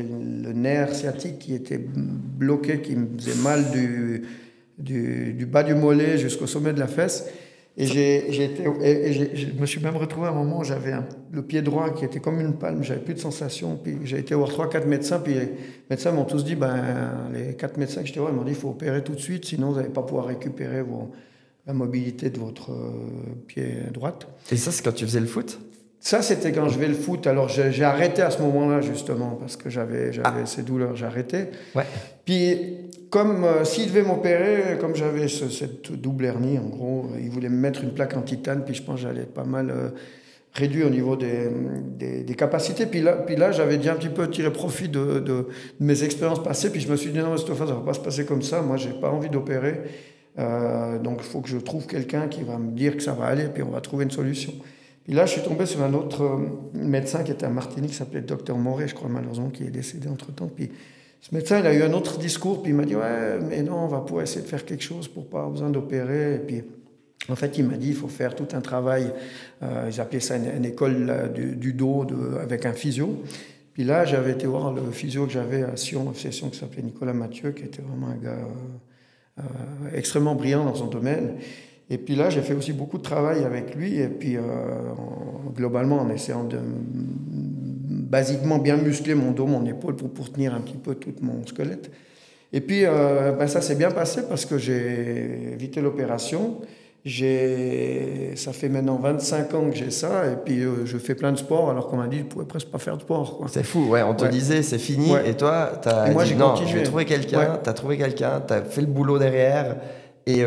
le nerf sciatique qui était bloqué, qui me faisait mal du bas du mollet jusqu'au sommet de la fesse. Et je me suis même retrouvé à un moment où j'avais le pied droit qui était comme une palme, j'avais plus de sensation. Puis j'ai été voir 3-4 médecins, puis les médecins m'ont tous dit, les 4 médecins que j'étais voir, ils m'ont dit, il faut opérer tout de suite, sinon vous n'allez pas pouvoir récupérer la mobilité de votre pied droite. Et ça, c'est quand tu faisais le foot? Ça, c'était quand je faisais le foot. Alors, j'ai arrêté à ce moment-là, justement, parce que j'avais ces douleurs. J'ai arrêté. Ouais. Puis, comme s'il devait m'opérer, comme j'avais cette double hernie, en gros, il voulait me mettre une plaque en titane, puis je pense que j'allais être pas mal réduit au niveau des capacités. Puis là, j'avais déjà un petit peu tiré profit de mes expériences passées, puis je me suis dit, non, cette fois, ça ne va pas se passer comme ça. Moi, je n'ai pas envie d'opérer. Donc, il faut que je trouve quelqu'un qui va me dire que ça va aller, puis on va trouver une solution. Et là, je suis tombé sur un autre médecin qui était à Martinique, qui s'appelait Dr Moret, je crois malheureusement, qui est décédé entre-temps. Puis ce médecin, il a eu un autre discours, puis il m'a dit « Ouais, mais non, on va pouvoir essayer de faire quelque chose pour pas avoir besoin d'opérer. » Et puis, en fait, il m'a dit « Il faut faire tout un travail. » Ils appelaient ça une école du dos avec un physio. Puis là, j'avais été voir le physio que j'avais à Sion, qui s'appelait Nicolas Mathieu, qui était vraiment un gars extrêmement brillant dans son domaine. Et puis là, j'ai fait aussi beaucoup de travail avec lui, et puis globalement en essayant de basiquement bien muscler mon dos, mon épaule pour tenir un petit peu tout mon squelette. Et puis ça s'est bien passé parce que j'ai évité l'opération. Ça fait maintenant 25 ans que j'ai ça, et puis je fais plein de sport, alors qu'on m'a dit que je ne pouvais presque pas faire de sport, quoi. C'est fou, ouais, on te disait c'est fini, et toi, tu as dit non, je vais trouver quelqu'un, tu as trouvé quelqu'un, tu as fait le boulot derrière. Et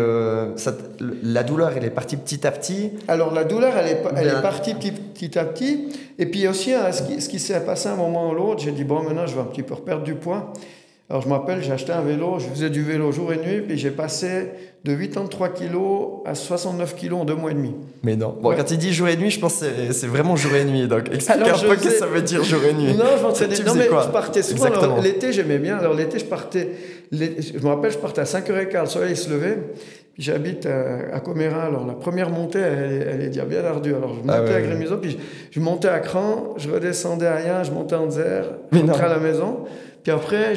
la douleur, elle est partie petit à petit. Alors la douleur, elle est partie petit à petit. Et puis aussi, ce qui s'est passé à un moment ou l'autre, j'ai dit, bon, maintenant, je vais un petit peu reperdre du poids. Alors je me rappelle, j'ai acheté un vélo, je faisais du vélo jour et nuit, puis j'ai passé de 83 kilos à 69 kilos en 2 mois et demi. Mais non. Bon, quand il dit jour et nuit, je pense que c'est vraiment jour et nuit. Donc explique un peu ce que ça veut dire jour et nuit. Non, je m'entraînais. Non, mais je partais souvent. Alors, l'été, j'aimais bien. Alors l'été, je me rappelle, je partais à 5h15, le soleil se levait. Puis j'habite à Comérin. Alors la première montée, elle est déjà bien ardue. Alors je montais à Grémiso, puis je montais à Cran, je redescendais à Rien, je montais en Zère, je rentrais à la maison. Puis après,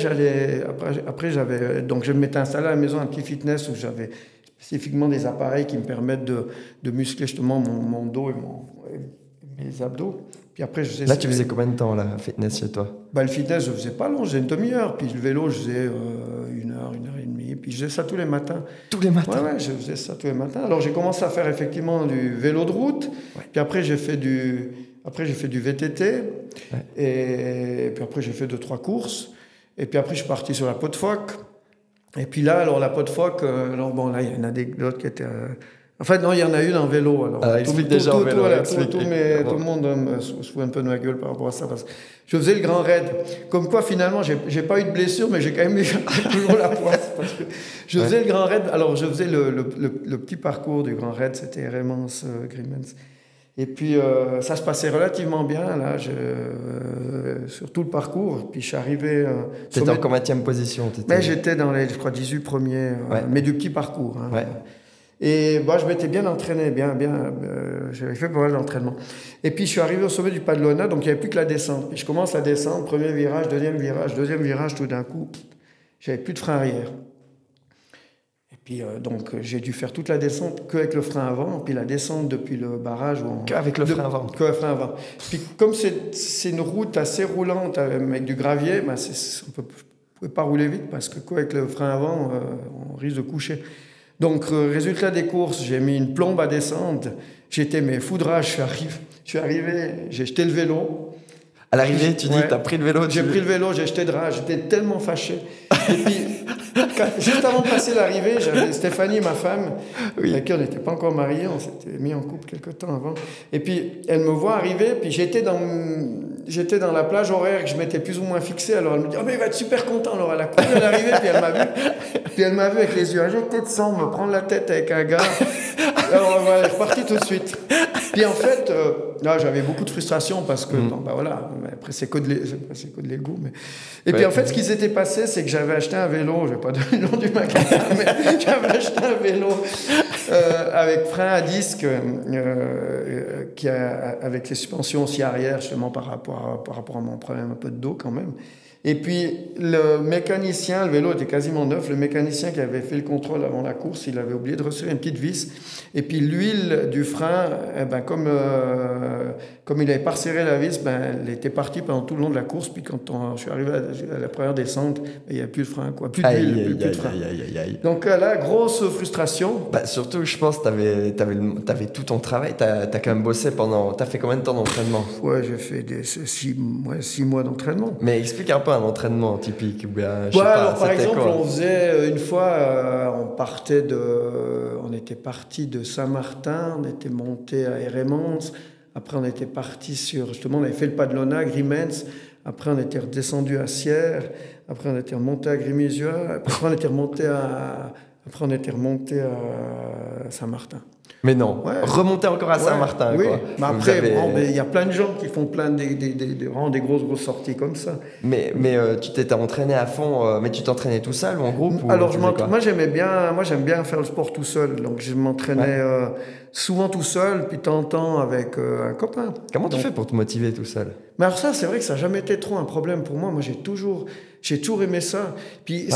donc je m'étais installé à la maison un petit fitness où j'avais spécifiquement des appareils qui me permettent de muscler justement mon dos et mes abdos. Puis après, là, tu faisais combien de temps, là, fitness chez toi? Le fitness, je faisais pas long, je faisais une demi-heure. Puis le vélo, je faisais 1 heure et demie. Puis je faisais ça tous les matins. Tous les matins? Ouais, je faisais ça tous les matins. Alors j'ai commencé à faire effectivement du vélo de route. Ouais. Puis après, j'ai fait du VTT. Ouais. Et puis après, j'ai fait 2-3 courses. Et puis après, je suis parti sur la Peau de Phoque. Et puis là, alors la Peau de Phoque, là, il y a une anecdote qui était... En fait, non, il y en a une en vélo. Alors, explique déjà en vélo. Tout le monde se fout un peu de ma gueule par rapport à ça. Parce que je faisais le grand raid. Comme quoi, finalement, j'ai pas eu de blessure, mais j'ai quand même eu toujours la poisse. Parce que je faisais le grand raid. Alors, je faisais le petit parcours du grand raid. C'était Remans, Grimens. Et puis, ça se passait relativement bien, là, sur tout le parcours. Puis, je suis arrivé... T'étais en combienième position? Mais j'étais dans les, je crois, 18 premiers, mais du petit parcours. Hein. Ouais. Et je m'étais bien entraîné, j'avais fait pas mal d'entraînement. Et puis je suis arrivé au sommet du Pas de Lona, donc il n'y avait plus que la descente. Et je commence à descendre, premier virage, deuxième virage, tout d'un coup, j'avais plus de frein arrière. Et puis donc j'ai dû faire toute la descente qu'avec le frein avant, puis la descente depuis le barrage. Qu'avec le frein avant. Qu'avec le frein avant. Puis comme c'est une route assez roulante avec du gravier, on ne pouvait pas rouler vite parce que qu'avec le frein avant, on risque de coucher. Donc, résultat des courses, j'ai mis une plombe à descendre. J'étais foudrage, je suis arrivé, j'ai jeté le vélo. À l'arrivée, tu dis, t'as pris le vélo? J'ai pris le vélo, j'ai jeté de rage, j'étais tellement fâché. Et puis, juste avant de passer l'arrivée, j'avais Stéphanie, ma femme, avec qui on n'était pas encore mariés, on s'était mis en couple quelque temps avant. Et puis, elle me voit arriver, puis j'étais dans la plage horaire que je m'étais plus ou moins fixée. Alors elle me dit, oh mais il va être super content. Alors elle a couru à l'arrivée, puis elle m'a vu. Puis elle m'a vu avec les yeux injectés de sang, me prendre la tête avec un gars. Alors voilà, je suis parti tout de suite. Puis en fait, là, j'avais beaucoup de frustration parce que, bon, bah voilà, après, c'est que de l'ego. Mais... Et puis en fait, ce qui s'était passé, c'est que j'avais acheté un vélo, je ne vais pas donner le nom du magasin, mais j'avais acheté un vélo avec frein à disque, avec les suspensions aussi arrière, justement, par rapport à mon problème un peu de dos quand même. Et puis, le mécanicien, le vélo était quasiment neuf, le mécanicien qui avait fait le contrôle avant la course, il avait oublié de resserrer une petite vis. Et puis, l'huile du frein, comme il n'avait pas resserré la vis, elle était partie pendant tout le long de la course. Puis, quand je suis arrivé à la première descente, il n'y a plus de frein, quoi. Plus d'huile, plus de frein. Donc là, grosse frustration. Surtout, je pense que t'avais tout ton travail. T'as quand même bossé pendant... T'as fait combien de temps d'entraînement? Ouais, j'ai fait 6 mois d'entraînement. Mais explique un peu un entraînement typique. Par exemple, on faisait une fois, on était parti de Saint-Martin, on était monté à Hérémence, après on était parti on avait fait le pas de l'Ona, Grimens, après on était redescendu à Sierre, après on était remonté à Grimisuat, après on était remonté à Saint-Martin. Mais non, remonter encore à Saint-Martin. Oui, quoi. Mais après, il y a plein de gens qui font vraiment des grosses sorties comme ça. Mais tu t'étais entraîné à fond, mais tu t'entraînais tout seul ou en groupe? Alors, j'aime bien faire le sport tout seul. Donc, je m'entraînais souvent tout seul, puis de temps en temps avec un copain. Comment tu fais pour te motiver tout seul? Mais alors ça, c'est vrai que ça n'a jamais été trop un problème pour moi. Moi, j'ai toujours aimé ça. Puis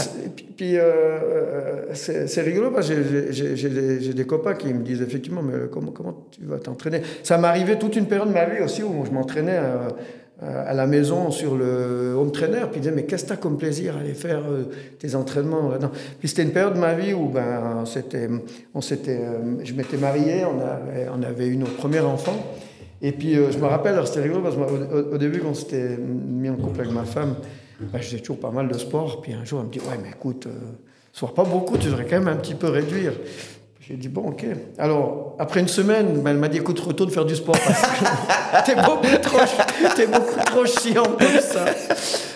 c'est rigolo parce que j'ai des copains qui me disent effectivement, mais comment tu vas t'entraîner? Ça m'est arrivé toute une période de ma vie aussi où je m'entraînais à la maison sur le home trainer, puis ils disaient mais qu'est-ce que tu as comme plaisir à aller faire tes entraînements là-dedans? Puis c'était une période de ma vie où je m'étais marié, on avait eu notre premier enfant. Et puis, je me rappelle, alors c'était rigolo parce qu'au début, quand on s'était mis en couple avec ma femme, je faisais toujours pas mal de sport. Puis un jour, elle me dit, ouais, mais écoute, sois pas beaucoup, tu devrais quand même un petit peu réduire. J'ai dit, bon, ok. Alors, après une semaine, elle m'a dit, écoute, retourne faire du sport parce que t'es beaucoup trop chiant comme ça.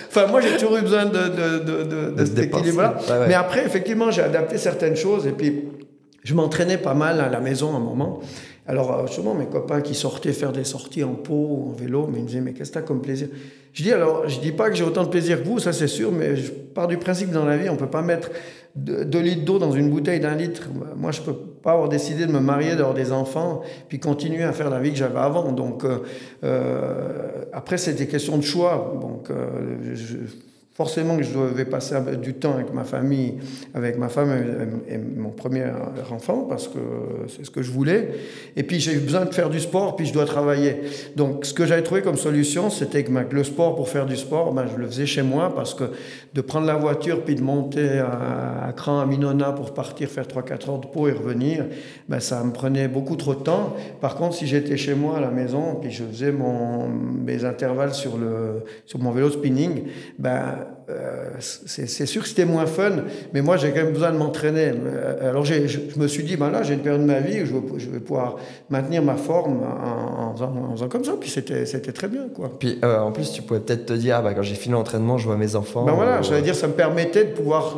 Enfin, moi, j'ai toujours eu besoin de cet équilibre-là. Ouais. Mais après, effectivement, j'ai adapté certaines choses. Et puis, je m'entraînais pas mal à la maison à un moment. Alors, justement, mes copains qui sortaient faire des sorties en pot ou en vélo, mais ils me disaient, mais qu'est-ce que t'as comme plaisir? Je dis pas que j'ai autant de plaisir que vous, ça c'est sûr, mais je pars du principe que dans la vie, on peut pas mettre 2 litres d'eau dans une bouteille d'1 litre. Moi, je peux pas avoir décidé de me marier, d'avoir des enfants, puis continuer à faire la vie que j'avais avant. Donc, après, c'est des questions de choix. Donc, forcément que je devais passer du temps avec ma famille, avec ma femme et mon premier enfant, parce que c'est ce que je voulais. Et puis j'ai eu besoin de faire du sport, puis je dois travailler. Donc ce que j'avais trouvé comme solution, c'était que le sport, pour faire du sport, je le faisais chez moi, parce que de prendre la voiture, puis de monter à Cran, à Minona, pour partir faire 3-4 heures de pot et revenir, ça me prenait beaucoup trop de temps. Par contre, si j'étais chez moi à la maison, puis je faisais mes intervalles sur mon vélo spinning, c'est sûr que c'était moins fun, mais moi j'ai quand même besoin de m'entraîner. Alors je me suis dit, là j'ai une période de ma vie où je vais pouvoir maintenir ma forme en faisant comme ça, puis c'était très bien, quoi. Puis en plus tu pourrais peut-être te dire, quand j'ai fini l'entraînement, je vois mes enfants. J'allais dire, ça me permettait de pouvoir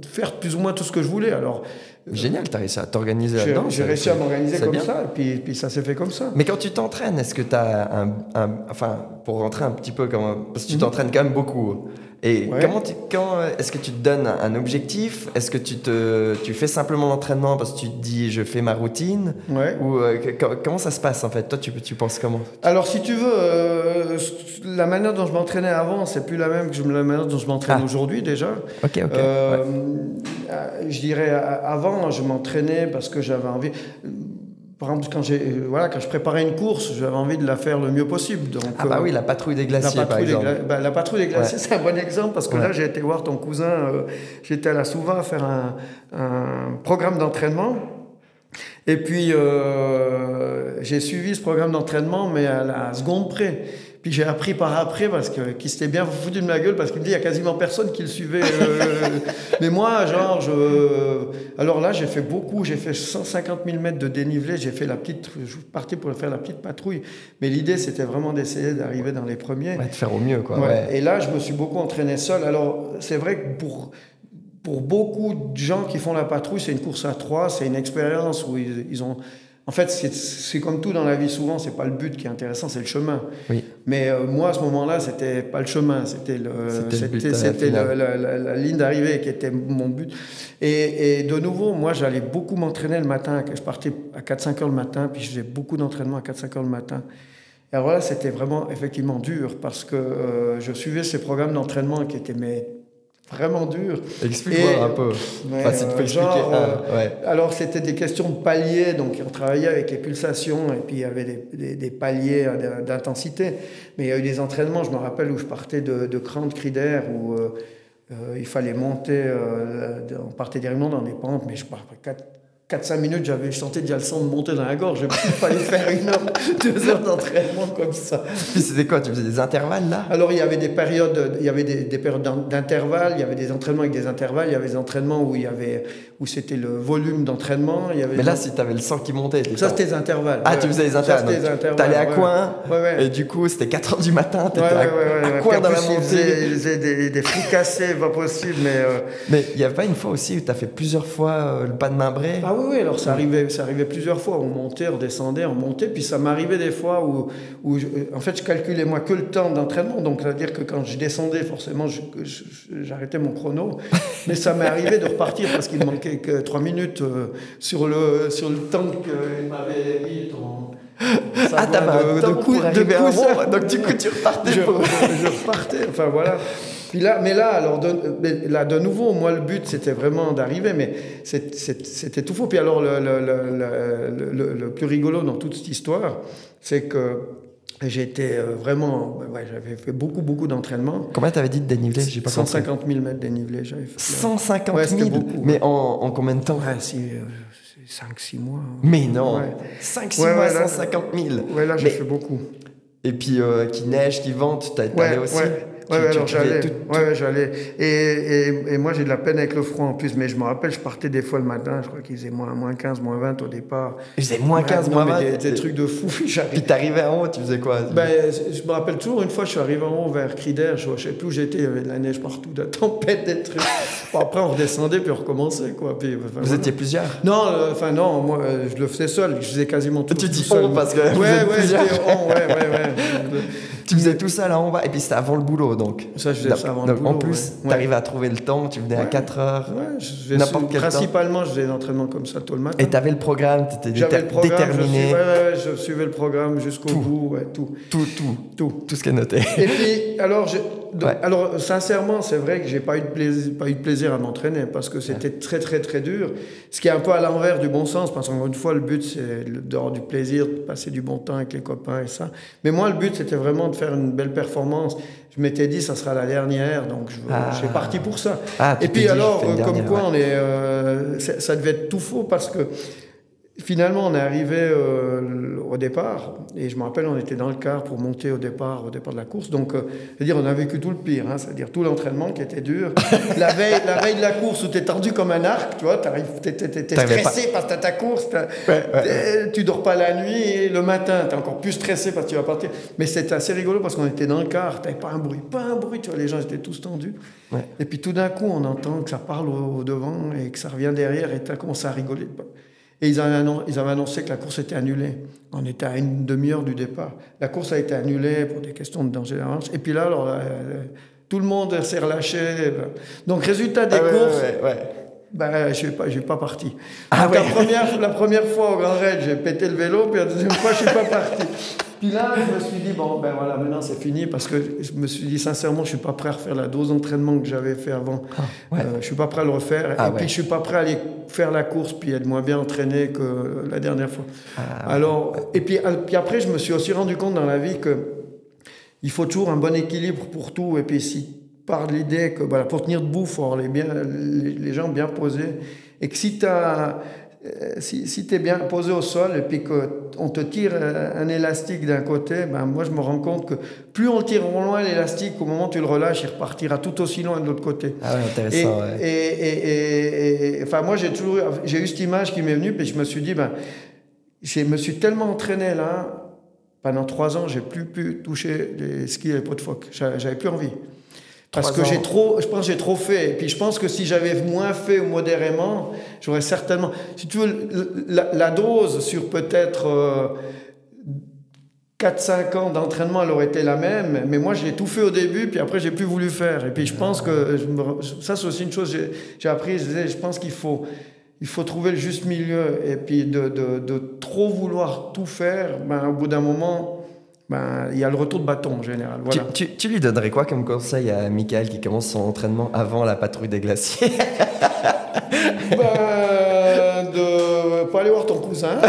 faire plus ou moins tout ce que je voulais. Alors génial, tu as réussi à t'organiser là-dedans. J'ai réussi à m'organiser comme ça, et puis ça s'est fait comme ça. Mais quand tu t'entraînes, est-ce que tu as pour rentrer un petit peu parce que tu t'entraînes quand même beaucoup. Et est-ce que tu te donnes un objectif? Est-ce que tu fais simplement l'entraînement parce que tu te dis je fais ma routine? Ou comment ça se passe en fait? Toi, tu penses comment? Alors, si tu veux, la manière dont je m'entraînais avant, c'est plus la même que la manière dont je m'entraîne aujourd'hui déjà. Ok. Je dirais, avant, je m'entraînais parce que j'avais envie. Par exemple, quand je préparais une course, j'avais envie de la faire le mieux possible. Donc, oui, la patrouille des glaciers, par exemple. La patrouille des glaciers, c'est un bon exemple parce que là, j'ai été voir ton cousin. J'étais à la Souva faire un programme d'entraînement. Et puis, j'ai suivi ce programme d'entraînement, mais à la seconde près. Puis j'ai appris par après, parce qu'il s'était bien foutu de ma gueule, parce qu'il me dit, il n'y a quasiment personne qui le suivait. Mais moi, alors là, j'ai fait beaucoup, j'ai fait 150 000 mètres de dénivelé, je suis parti pour faire la petite patrouille. Mais l'idée, c'était vraiment d'essayer d'arriver dans les premiers. De faire au mieux, quoi. Et là, je me suis beaucoup entraîné seul. Alors, c'est vrai que pour beaucoup de gens qui font la patrouille, c'est une course à 3, c'est une expérience où ils ont En fait, c'est comme tout dans la vie, souvent, c'est pas le but qui est intéressant, c'est le chemin. Oui. Mais moi, à ce moment-là, c'était pas le chemin, c'était la ligne d'arrivée qui était mon but. Et de nouveau, moi, j'allais beaucoup m'entraîner le matin. Je partais à 4-5 heures le matin, puis je faisais beaucoup d'entraînement à 4-5 heures le matin. Et alors là, c'était vraiment, effectivement, dur, parce que je suivais ces programmes d'entraînement qui étaient vraiment dur. Explique-moi un peu. Enfin, si tu peux expliquer. Alors, c'était des questions de paliers. Donc, on travaillait avec les pulsations et puis il y avait des paliers d'intensité. Mais il y a eu des entraînements, je me rappelle, où je partais de cran de cri d'air, où il fallait monter, on partait directement dans des pentes, mais je partais 4-5 minutes, je sentais déjà le sang me monter dans la gorge. Il fallait faire 1 heure, 2 heures d'entraînement comme ça. Puis c'était quoi? Tu faisais des intervalles là? Alors il y avait des périodes, des périodes d'intervalles, il y avait des entraînements avec des intervalles, il y avait des entraînements où c'était le volume d'entraînement. Mais là, si tu avais le sang qui montait, ça c'était des intervalles. Ah, tu faisais des intervalles. Tu allais à Coin, et du coup c'était 4 h du matin, tu étais à Coin dans la montée. Ils faisaient des fricassés, pas possible. Mais il n'y a pas une fois aussi où tu as fait plusieurs fois le pas de Main-Bré? Ah oui, alors ça arrivait plusieurs fois. On montait, on descendait, on montait. Puis ça m'arrivait des fois où en fait, je calculais moi que le temps d'entraînement. Donc, c'est-à-dire que quand je descendais, forcément, j'arrêtais mon chrono. Mais ça m'est arrivé de repartir parce qu'il manquait que 3 minutes sur le temps qu'il m'avait mis. T'avais un temps pour arriver à Rome. Donc, du coup, tu repartais. Je repartais. Enfin, voilà. Puis là, alors de nouveau, moi le but c'était vraiment d'arriver, mais c'était tout faux. Puis alors le plus rigolo dans toute cette histoire, c'est que j'étais vraiment, j'avais fait beaucoup d'entraînement. Combien t'avais dit de dénivelé? J'ai pas 150 000 mètres dénivelé, j'avais fait. 150 000 beaucoup. Mais en combien de temps? 5-6 mois. Mais non, 5-6 mois, 150 000. Ouais, là j'ai fait beaucoup. Et puis qui neige, qui vente, t'allais aussi? Alors j'allais. Et moi, j'ai de la peine avec le froid en plus. Mais je me rappelle, je partais des fois le matin, je crois qu'il faisait moins 15, moins 20 au départ. Il faisait moins 15, moins 20? Des trucs de fou. Puis t'arrivais en haut, tu faisais quoi? Je me rappelle toujours, une fois, je suis arrivé en haut vers Cri d'Air. Je ne sais plus où j'étais, il y avait de la neige partout, de la tempête, des trucs. Après, on redescendait, puis on recommençait, quoi. Puis, vous étiez plusieurs? Non, non, moi, je le faisais seul. Je faisais quasiment tout. Tu dis tout seul. Parce que tu faisais tout ça là en bas, et puis c'était avant le boulot, donc. Ça, je faisais ça avant le boulot. En plus, t'arrivais à trouver le temps, tu venais à 4 heures. Principalement, je faisais des entraînements comme ça tout le matin. Et t'avais le programme, t'étais déterminé. Je suivais le programme jusqu'au bout, tout ce qui est noté. Et puis, alors sincèrement, c'est vrai que j'ai pas eu de plaisir à m'entraîner parce que c'était très dur. Ce qui est un peu à l'envers du bon sens, parce qu'encore une fois, le but c'est d'avoir du plaisir, de passer du bon temps avec les copains et ça. Mais moi, le but c'était vraiment de faire une belle performance. Je m'étais dit, ça sera la dernière, donc j'ai parti pour ça. Et puis alors, comme quoi, ça devait être tout faux parce que finalement, on est arrivé au départ, et je me rappelle, on était dans le car pour monter au départ de la course. Donc, c'est-à-dire, on a vécu tout le pire, c'est-à-dire tout l'entraînement qui était dur. la veille de la course où tu es tendu comme un arc, tu vois, tu es stressé parce que tu as ta course, tu dors pas la nuit, et le matin, tu es encore plus stressé parce que tu vas partir. Mais c'était assez rigolo parce qu'on était dans le car, tu n'avais pas un bruit, tu vois, les gens étaient tous tendus. Ouais. Et puis tout d'un coup, on entend que ça parle au devant et que ça revient derrière, et tu as commencé à rigoler. Et ils avaient annoncé que la course était annulée. On était à une demi-heure du départ. La course a été annulée pour des questions de danger d'avance. Et puis là, tout le monde s'est relâché. Donc, résultat des courses, je suis pas parti. La première fois au Grand Raid, j'ai pété le vélo, puis la deuxième fois, je suis pas parti. Puis là, je me suis dit, maintenant c'est fini, parce que je me suis dit, sincèrement, je suis pas prêt à refaire la dose d'entraînement que j'avais fait avant. Je suis pas prêt à le refaire. Puis, je suis pas prêt à aller faire la course, puis être moins bien entraîné que la dernière fois. Et puis après, je me suis aussi rendu compte dans la vie qu'il faut toujours un bon équilibre pour tout. Et puis, par l'idée que pour tenir debout, il faut avoir les jambes bien posées. Et que si tu es bien posé au sol et puis qu'on te tire un élastique d'un côté, moi je me rends compte que plus on le tire loin l'élastique, au moment où tu le relâches, il repartira tout aussi loin de l'autre côté. Ah ouais, intéressant. Enfin, moi j'ai eu cette image qui m'est venue, puis je me suis dit, je me suis tellement entraîné là, pendant 3 ans, j'ai plus pu toucher les skis et les pots de phoque. J'avais plus envie. Parce que je pense que j'ai trop fait. Et puis je pense que si j'avais moins fait ou modérément, j'aurais certainement... Si tu veux, la dose sur peut-être 4-5 ans d'entraînement, elle aurait été la même. Mais moi, j'ai tout fait au début, puis après, j'ai plus voulu faire. Et puis je pense que... Ça, c'est aussi une chose que j'ai appris. Je pense qu'il faut trouver le juste milieu. Et puis de trop vouloir tout faire, au bout d'un moment... il y a le retour de bâton en général. Voilà. Tu lui donnerais quoi comme conseil à Michael qui commence son entraînement avant la patrouille des glaciers? De pas aller voir ton cousin.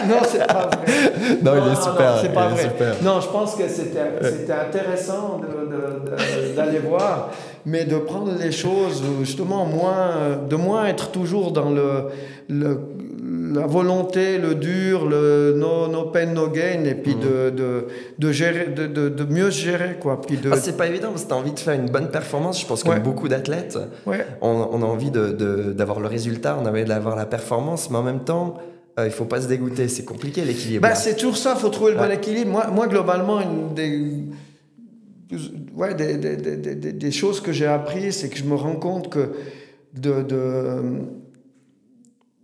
Non, c'est pas vrai. Non, il est super. Non, c'est pas vrai. Super. Non, je pense que c'était intéressant d'aller voir, mais de prendre les choses justement de moins être toujours dans la volonté, le dur, le no pain, no gain, et puis de gérer, de mieux se gérer, quoi. Puis c'est pas évident parce que tu as envie de faire une bonne performance. Je pense que beaucoup d'athlètes, on a envie d'avoir le résultat, on a envie d'avoir la performance, mais en même temps, il faut pas se dégoûter. C'est compliqué l'équilibre. C'est toujours ça, il faut trouver le bon équilibre. Moi globalement, des choses que j'ai apprises, c'est que je me rends compte que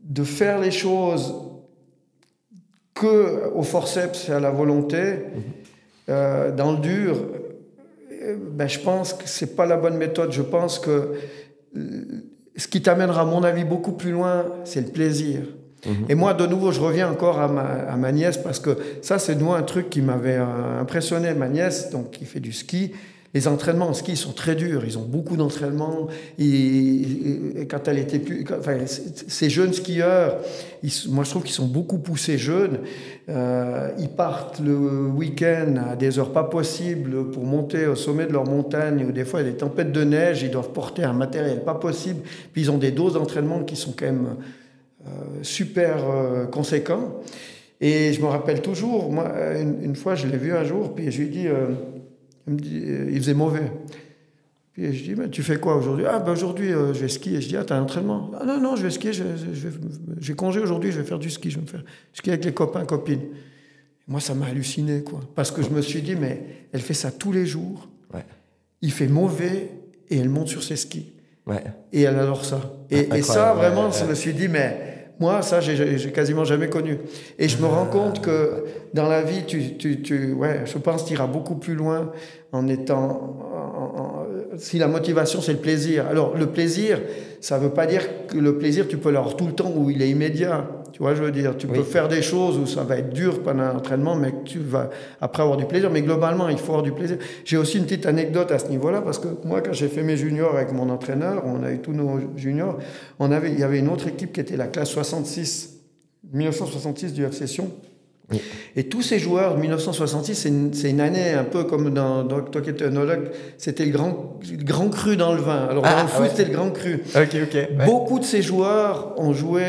de faire les choses que au forceps et à la volonté, dans le dur, je pense que c'est pas la bonne méthode. Je pense que ce qui t'amènera, à mon avis, beaucoup plus loin, c'est le plaisir. Et moi, de nouveau, je reviens encore à ma nièce, parce que ça, c'est de nouveau un truc qui m'avait impressionné. Ma nièce, donc, qui fait du ski, les entraînements en ski sont très durs. Ils ont beaucoup d'entraînements. Et quand elle était ces jeunes skieurs, moi, je trouve qu'ils sont beaucoup poussés jeunes. Ils partent le week-end à des heures pas possibles pour monter au sommet de leur montagne, où des fois, il y a des tempêtes de neige. Ils doivent porter un matériel pas possible. Puis, ils ont des doses d'entraînement qui sont quand même super conséquents. Et je me rappelle toujours, moi, une fois, je l'ai vu un jour, puis je lui ai dit... il me dit, il faisait mauvais. Puis je dis, mais tu fais quoi aujourd'hui? Aujourd'hui, je vais skier. Je dis, t'as un entraînement? Non, je vais skier, j'ai congé aujourd'hui, je vais faire du ski, je vais me faire skier avec les copains, copines. Moi, ça m'a halluciné, quoi. Parce que je me suis dit, mais elle fait ça tous les jours. Il fait mauvais et elle monte sur ses skis. Et elle adore ça. Et ça, vraiment, je me suis dit, mais... Moi, ça, j'ai quasiment jamais connu. Et je me rends compte que dans la vie, je pense que tu iras beaucoup plus loin en étant... si la motivation, c'est le plaisir. Alors, le plaisir, ça ne veut pas dire que le plaisir, tu peux l'avoir tout le temps ou il est immédiat. Tu vois, je veux dire, tu peux faire des choses où ça va être dur pendant l'entraînement, mais que tu vas après avoir du plaisir. Mais globalement, il faut avoir du plaisir. J'ai aussi une petite anecdote à ce niveau-là, parce que moi, quand j'ai fait mes juniors avec mon entraîneur, on a eu tous nos juniors, il y avait une autre équipe qui était la classe 1966 du FC Sion. Et tous ces joueurs de 1966, c'est une année un peu comme toi qui étais œnologue, c'était le grand cru dans le vin. Alors dans le foot, c'était le grand cru. Beaucoup de ces joueurs ont joué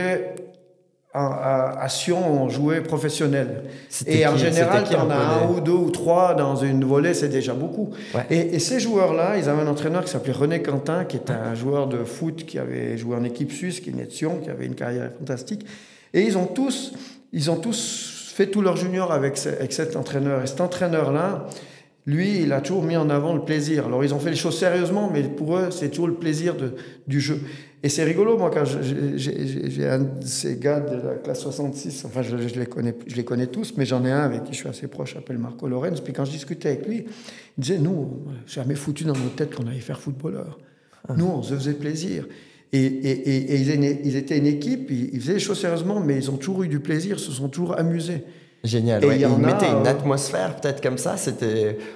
à Sion, ont joué professionnel. Et en général, tu en as un ou deux ou trois dans une volée, c'est déjà beaucoup. Et ces joueurs-là, ils avaient un entraîneur qui s'appelait René Quentin, qui était un joueur de foot qui avait joué en équipe suisse, qui venait de Sion, qui avait une carrière fantastique. Et ils ont tous fait tout leur junior avec cet entraîneur. Et cet entraîneur-là, lui, il a toujours mis en avant le plaisir. Alors, ils ont fait les choses sérieusement, mais pour eux, c'est toujours le plaisir du jeu. Et c'est rigolo, moi, quand j'ai un de ces gars de la classe 66, enfin, je les connais tous, mais j'en ai un avec qui je suis assez proche, s'appelle Marco Lorenz. Puis quand je discutais avec lui, il disait, nous, jamais foutu dans nos têtes qu'on allait faire footballeur. Nous, on se faisait plaisir. Et ils étaient une équipe, ils faisaient les choses sérieusement, mais ils ont toujours eu du plaisir, se sont toujours amusés. Génial. Ils mettaient une atmosphère peut-être comme ça,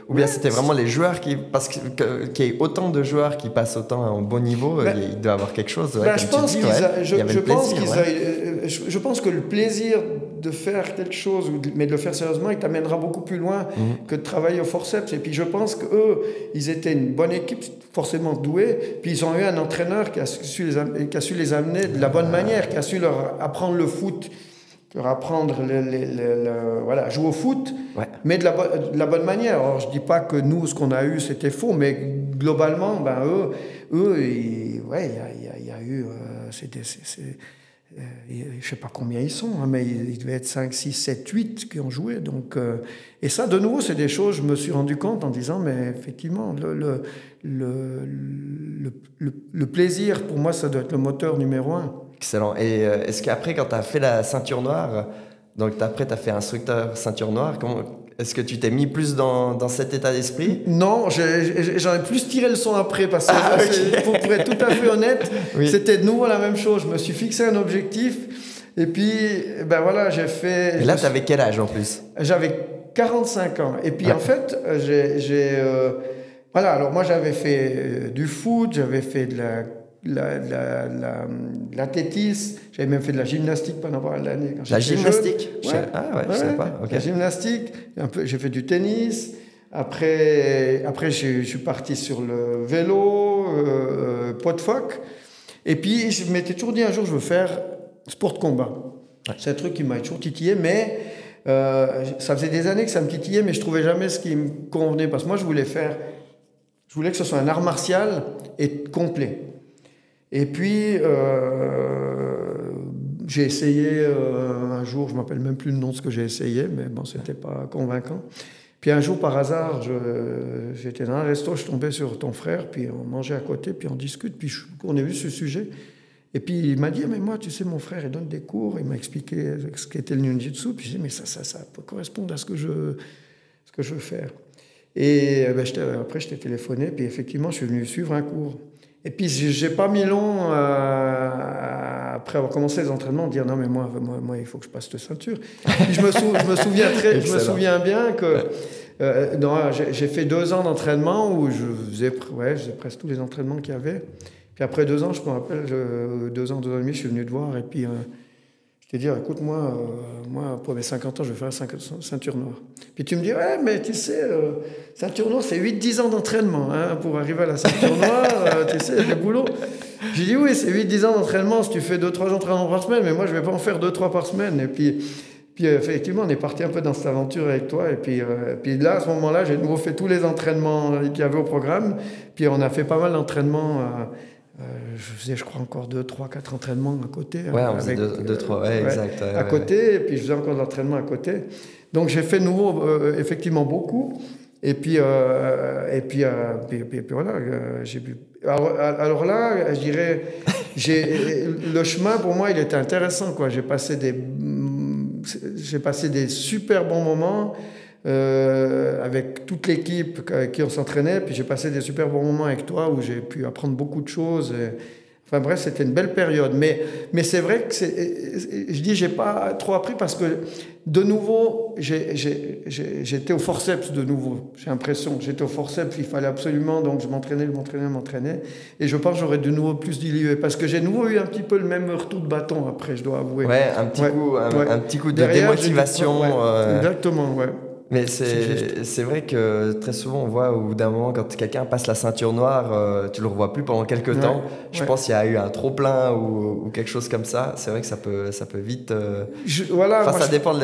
ou bien c'était vraiment les joueurs parce qu'il y ait autant de joueurs qui passent autant à un bon niveau, il doit y avoir quelque chose. Je pense que le plaisir de faire quelque chose, mais de le faire sérieusement, il t'amènera beaucoup plus loin que de travailler au forceps. Et puis je pense qu'eux, ils étaient une bonne équipe, forcément douée, puis ils ont eu un entraîneur qui a su les amener de la bonne manière, qui a su leur apprendre le foot, leur apprendre jouer au foot, mais de la bonne manière. Alors je dis pas que nous, ce qu'on a eu, c'était faux, mais globalement, eux, il y a eu... je ne sais pas combien ils sont, hein, mais ils devaient être 5, 6, 7, 8 qui ont joué. Donc, et ça, de nouveau, c'est des choses, je me suis rendu compte en disant, mais effectivement, le plaisir, pour moi, ça doit être le moteur numéro 1. Excellent. Et est-ce qu'après, quand tu as fait la ceinture noire, donc après, tu as fait instructeur ceinture noire, est-ce que tu t'es mis plus dans cet état d'esprit? Non, j'en ai plus tiré le son après, parce que pour être tout à fait honnête, c'était de nouveau la même chose. Je me suis fixé un objectif, et puis, ben voilà, j'ai fait... Et là, tu avais quel âge en plus? J'avais 45 ans. Et puis, en fait, voilà, alors moi, j'avais fait du foot, j'avais fait de l'athlétisme, j'avais même fait de la gymnastique pendant l'année. La gymnastique? Ouais. Je savais pas. Okay. La gymnastique, j'ai fait du tennis. Après je suis parti sur le vélo, pot de phoque. Et puis, je m'étais toujours dit un jour, je veux faire sport de combat. Ouais. C'est un truc qui m'a toujours titillé, mais ça faisait des années que ça me titillait, mais je trouvais jamais ce qui me convenait. Parce que moi, je voulais que ce soit un art martial et complet. Et puis, j'ai essayé un jour, je ne me rappelle même plus le nom de ce que j'ai essayé, mais bon, ce n'était pas convaincant. Puis un jour, par hasard, j'étais dans un resto, je tombais sur ton frère, puis on mangeait à côté, puis on discute, puis on a vu ce sujet. Et puis il m'a dit, mais moi, tu sais, mon frère, il donne des cours, il m'a expliqué ce qu'était le ninjutsu, puis j'ai dit, mais ça peut correspondre à ce que je veux faire. Et après, je t'ai téléphoné, puis effectivement, je suis venu suivre un cours. Et puis, j'ai pas mis long, après avoir commencé les entraînements, de dire non, mais moi, il faut que je passe cette ceinture. Puis je me souviens bien que j'ai fait 2 ans d'entraînement où je faisais presque tous les entraînements qu'il y avait. Puis après 2 ans, je me rappelle, 2 ans et demi, je suis venu te voir et puis je t'ai dit, écoute, moi, pour mes 50 ans, je vais faire la ceinture noire. Puis tu me dis, ouais, mais tu sais, ceinture noire, c'est 8-10 ans d'entraînement pour arriver à la ceinture noire, tu sais, le boulot. J'ai dit, oui, c'est 8-10 ans d'entraînement si tu fais 2-3 entraînements par semaine, mais moi, je ne vais pas en faire 2-3 par semaine. Et puis effectivement, on est parti un peu dans cette aventure avec toi. Et puis là, à ce moment-là, j'ai de nouveau fait tous les entraînements qu'il y avait au programme. Puis on a fait pas mal d'entraînements. Je faisais, je crois, encore 2, 3, 4 entraînements à côté. Ouais, on faisait 2, 3, exact. À côté, et puis je faisais encore de l'entraînement à côté. Donc j'ai fait de nouveau, effectivement, beaucoup. Et puis voilà, j'ai pu... Alors là, je dirais, le chemin, pour moi, il était intéressant, quoi. J'ai passé des super bons moments. Avec toute l'équipe avec qui on s'entraînait, puis j'ai passé des super bons moments avec toi où j'ai pu apprendre beaucoup de choses. Enfin bref, c'était une belle période. Mais c'est vrai que je dis j'ai pas trop appris parce que de nouveau, j'étais au forceps de nouveau. J'ai l'impression que j'étais au forceps, il fallait absolument, donc je m'entraînais. Et je pense que j'aurais de nouveau plus dilué parce que j'ai de nouveau eu un petit peu le même retour de bâton après, je dois avouer. Ouais, un petit coup de démotivation. Exactement, ouais. Mais c'est vrai que très souvent on voit au bout d'un moment quand quelqu'un passe la ceinture noire, tu le revois plus pendant quelques temps. Je pense qu'il y a eu un trop plein ou quelque chose comme ça. C'est vrai que ça peut vite. Ça dépend de.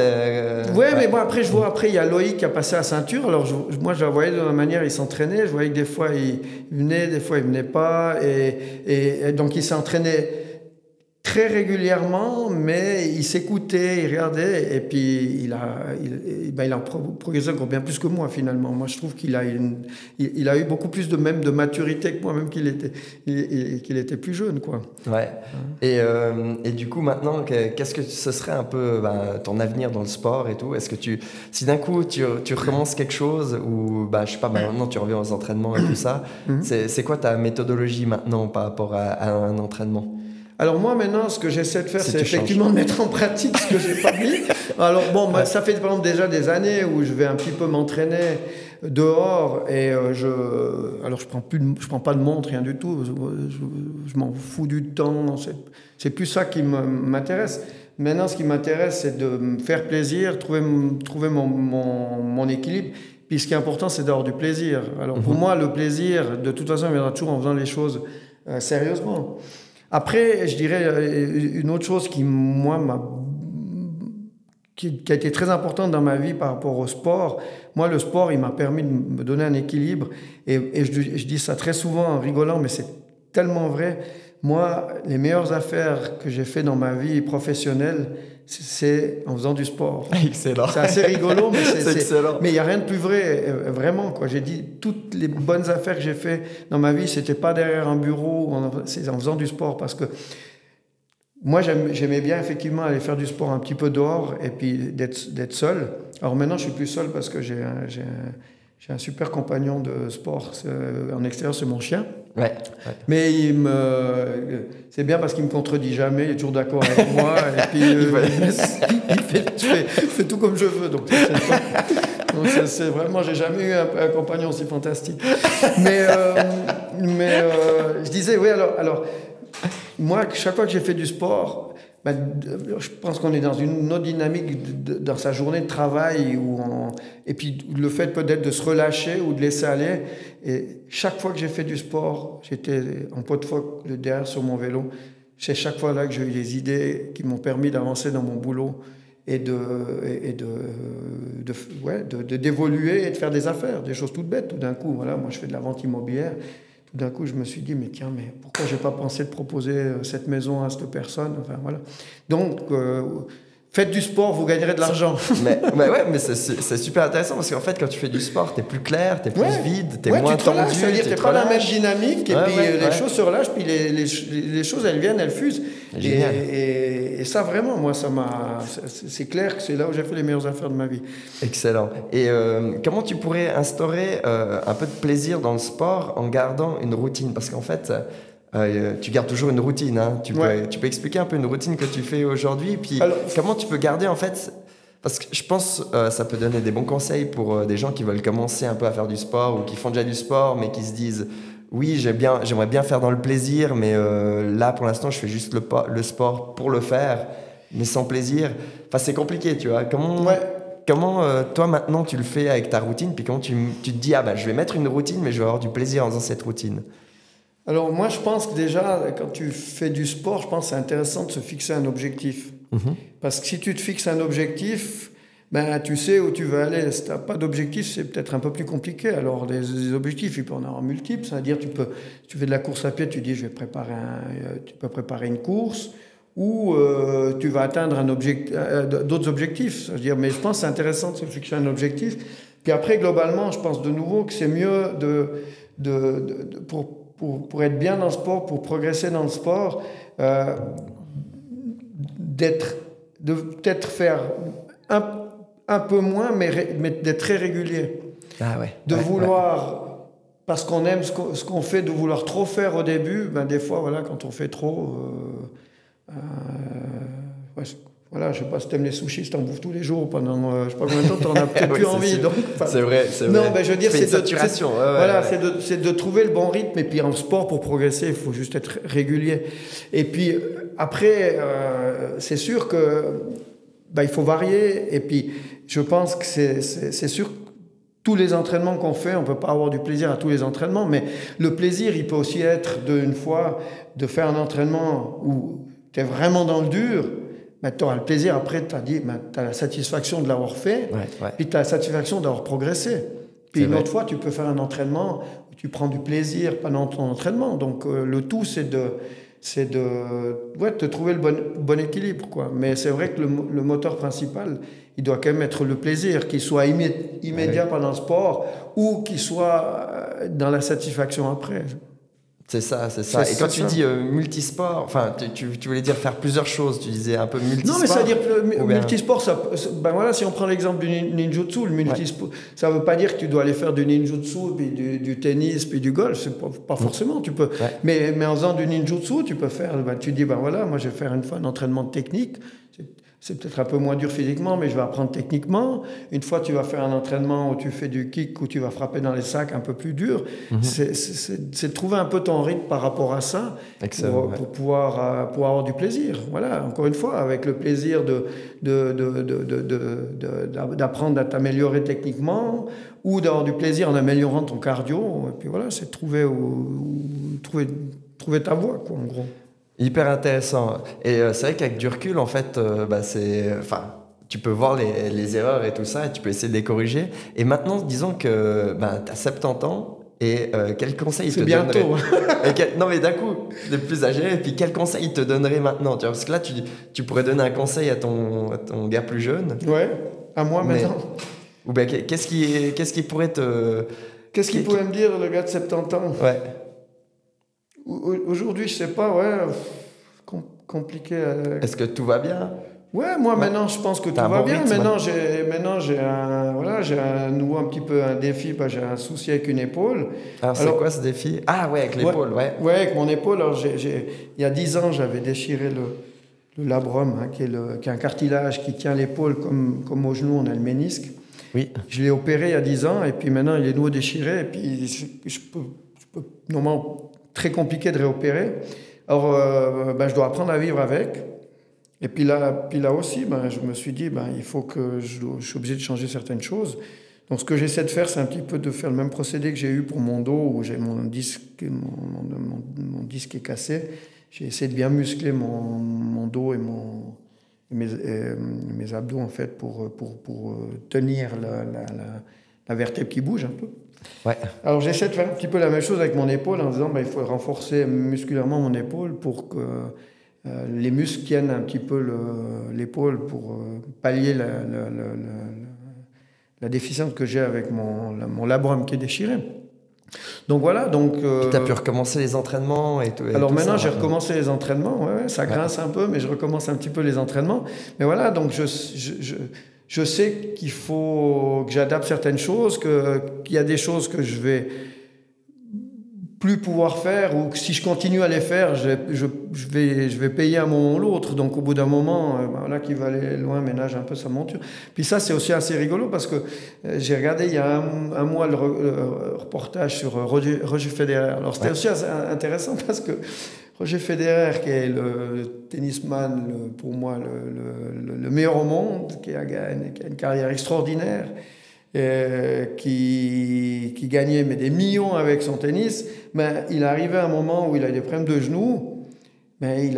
Mais bon après il y a Loïc qui a passé la ceinture. Alors moi je la voyais de la manière il s'entraînait. Je voyais que des fois il venait, des fois il venait pas et donc il s'entraînait très régulièrement, mais il s'écoutait, il regardait, et puis il a progressé encore bien plus que moi finalement. Moi, je trouve qu'il a eu beaucoup plus de maturité que moi, même qu'il était plus jeune, quoi. Ouais. Et du coup, maintenant, qu'est-ce que ce serait un peu ton avenir dans le sport et tout? Est-ce que si d'un coup tu recommences quelque chose ou je sais pas, maintenant tu reviens aux entraînements et tout ça, c'est quoi ta méthodologie maintenant par rapport à un entraînement? Alors moi maintenant, ce que j'essaie de faire, c'est effectivement de mettre en pratique ce que j'ai pas dit. Alors bon, ça fait par exemple déjà des années où je vais un petit peu m'entraîner dehors et alors je prends pas de montre, rien du tout. Je m'en fous du temps. C'est plus ça qui m'intéresse. Maintenant, ce qui m'intéresse, c'est de me faire plaisir, trouver mon équilibre. Puis ce qui est important, c'est d'avoir du plaisir. Alors pour moi, le plaisir, de toute façon, il viendra toujours en faisant les choses sérieusement. Après, je dirais une autre chose qui, moi, qui a été très importante dans ma vie par rapport au sport. Moi, le sport, il m'a permis de me donner un équilibre. Et je dis ça très souvent en rigolant, mais c'est tellement vrai. Moi, les meilleures affaires que j'ai fait dans ma vie professionnelle, c'est en faisant du sport. Excellent. C'est assez rigolo, mais c'est excellent. Mais il n'y a rien de plus vrai, vraiment, quoi. J'ai dit, toutes les bonnes affaires que j'ai fait dans ma vie, c'était pas derrière un bureau, c'est en faisant du sport, parce que moi, j'aimais bien effectivement aller faire du sport un petit peu dehors et puis d'être seul. Alors maintenant, je suis plus seul parce que j'ai un super compagnon de sport en extérieur, c'est mon chien. Ouais. Mais c'est bien parce qu'il me contredit jamais, il est toujours d'accord avec moi. Et puis il fait tout comme je veux. Donc c'est vraiment, j'ai jamais eu un compagnon aussi fantastique. Mais je disais, oui, alors moi, chaque fois que j'ai fait du sport, je pense qu'on est dans une autre dynamique dans sa journée de travail et puis le fait peut-être de se relâcher ou de laisser aller. Et chaque fois que j'ai fait du sport, j'étais en pot de phoque derrière sur mon vélo. C'est chaque fois là que j'ai eu des idées qui m'ont permis d'avancer dans mon boulot et d'évoluer et de faire des affaires, des choses toutes bêtes. Tout d'un coup, voilà, moi je fais de la vente immobilière. Tout d'un coup, je me suis dit, mais tiens, mais pourquoi j'ai pas pensé de proposer cette maison à cette personne? Enfin, voilà. Donc, faites du sport, vous gagnerez de l'argent. mais c'est super intéressant parce qu'en fait, quand tu fais du sport, t'es plus clair, t'es plus vide, t'es moins tendu. Ça veut dire que t'es pas la même dynamique et puis les choses se relâchent, puis les choses, elles viennent, elles fusent. Et ça, vraiment, moi, c'est clair que c'est là où j'ai fait les meilleures affaires de ma vie. Excellent. Et comment tu pourrais instaurer un peu de plaisir dans le sport en gardant une routine? Parce qu'en fait, tu gardes toujours une routine. Hein. Tu peux expliquer un peu une routine que tu fais aujourd'hui? Puis comment tu peux garder, en fait... Parce que je pense que ça peut donner des bons conseils pour des gens qui veulent commencer un peu à faire du sport ou qui font déjà du sport, mais qui se disent... Oui, j'aimerais bien faire dans le plaisir, mais là, pour l'instant, je fais juste le sport pour le faire, mais sans plaisir. Enfin, c'est compliqué, tu vois. Comment toi, maintenant, tu le fais avec ta routine? Puis comment tu te dis, je vais mettre une routine, mais je vais avoir du plaisir en faisant cette routine? Alors, moi, je pense que déjà, quand tu fais du sport, je pense que c'est intéressant de se fixer un objectif. Parce que si tu te fixes un objectif... tu sais où tu veux aller. Si tu n'as pas d'objectif, c'est peut-être un peu plus compliqué. Alors, les objectifs, il peut en avoir multiples. C'est-à-dire, si tu fais de la course à pied, tu dis, tu peux préparer une course ou tu vas atteindre d'autres objectifs. C'est-à-dire, mais je pense que c'est intéressant de se fixer un objectif. Puis après, globalement, je pense de nouveau que c'est mieux pour être bien dans le sport, pour progresser dans le sport, de peut-être faire un peu moins, mais d'être très régulier. Vouloir, parce qu'on aime ce qu'on fait, de vouloir trop faire au début, des fois, voilà, quand on fait trop... je sais pas si tu aimes les sushis, si tu en bouffes tous les jours pendant je sais pas combien de temps, tu n'en as peut-être plus envie. Donc, c'est vrai. Non, je veux dire, c'est saturation. C'est de trouver le bon rythme. Et puis en sport, pour progresser, il faut juste être régulier. Et puis après, c'est sûr que il faut varier. Et puis je pense que c'est sûr que tous les entraînements qu'on fait, on peut pas avoir du plaisir à tous les entraînements, mais le plaisir, il peut aussi être une fois de faire un entraînement où tu es vraiment dans le dur. Tu auras le plaisir, après, tu as la satisfaction de l'avoir fait, puis tu as la satisfaction d'avoir progressé. Puis une autre fois, tu peux faire un entraînement où tu prends du plaisir pendant ton entraînement. Donc, le tout, c'est de trouver le bon équilibre, quoi. Mais c'est vrai que le moteur principal, il doit quand même être le plaisir, qu'il soit immédiat pendant le sport ou qu'il soit dans la satisfaction après. C'est ça. Et quand tu dis multisport, enfin, tu voulais dire faire plusieurs choses, tu disais un peu multisport. Non, mais c'est-à-dire que multisport, si on prend l'exemple du ninjutsu, le multisport, ça ne veut pas dire que tu dois aller faire du ninjutsu, puis du tennis, puis du golf, c'est pas forcément, tu peux. Mais en faisant du ninjutsu, tu peux faire, tu dis, moi je vais faire une fois un entraînement de technique, c'est peut-être un peu moins dur physiquement, mais je vais apprendre techniquement. Une fois, tu vas faire un entraînement où tu fais du kick, où tu vas frapper dans les sacs un peu plus dur. C'est de trouver un peu ton rythme par rapport à ça pour pouvoir avoir du plaisir. Voilà, encore une fois, avec le plaisir d'apprendre à t'améliorer techniquement ou d'avoir du plaisir en améliorant ton cardio. Et puis voilà, c'est de trouver ta voie, quoi, en gros. Hyper intéressant. Et c'est vrai qu'avec du recul, en fait, tu peux voir les erreurs et tout ça, et tu peux essayer de les corriger. Et maintenant, disons que tu as 70 ans Et quel conseil il te C'est bientôt. donnerait Non, mais d'un coup, de plus âgé, et puis quel conseil il te donnerait maintenant, tu vois, parce que là, tu pourrais donner un conseil à ton gars plus jeune. Ouais, à moi maintenant. Ou ben, qu'est-ce qui pourrait te... Qu'est-ce qu'il pourrait me dire, le gars de 70 ans? Ouais. Aujourd'hui, je sais pas, ouais, compliqué. Est-ce que tout va bien? Ouais, moi maintenant, je pense que tout va bien. Maintenant, j'ai un nouveau un petit peu un défi, j'ai un souci avec une épaule. Alors, c'est quoi ce défi? Ah ouais, avec l'épaule, ouais. Ouais, avec mon épaule. Alors, il y a 10 ans, j'avais déchiré le labrum, qui est un cartilage qui tient l'épaule comme au genou, on a le ménisque. Oui. Je l'ai opéré il y a 10 ans, et puis maintenant, il est nouveau déchiré, et puis je peux normalement, très compliqué de réopérer. Alors, je dois apprendre à vivre avec. Et puis là aussi, je me suis dit, il faut que je suis obligé de changer certaines choses. Donc, ce que j'essaie de faire, c'est un petit peu de faire le même procédé que j'ai eu pour mon dos, où j'ai mon disque est cassé. J'ai essayé de bien muscler mon dos et mes abdos, en fait, pour tenir la vertèbre qui bouge un peu. Ouais. Alors, j'essaie de faire un petit peu la même chose avec mon épaule, en disant, il faut renforcer musculairement mon épaule pour que les muscles tiennent un petit peu l'épaule pour pallier la déficience que j'ai avec mon labrum qui est déchiré. Donc voilà. Tu as pu recommencer les entraînements et tout. Alors maintenant, j'ai recommencé les entraînements. Ouais, ça grince un peu, mais je recommence un petit peu les entraînements. Mais voilà, donc je sais qu'il faut que j'adapte certaines choses, qu'il y a des choses que je vais plus pouvoir faire, ou que si je continue à les faire, je vais payer un moment ou l'autre. Donc au bout d'un moment, là qui va aller loin ménage un peu sa monture. Puis ça, c'est aussi assez rigolo parce que j'ai regardé il y a un mois le reportage sur Roger Federer. Alors c'était aussi assez intéressant parce que Roger Federer, qui est le tennisman, pour moi le meilleur au monde, qui a une carrière extraordinaire, qui gagnait des millions avec son tennis, il arrivait à un moment où il a des problèmes de genoux, puis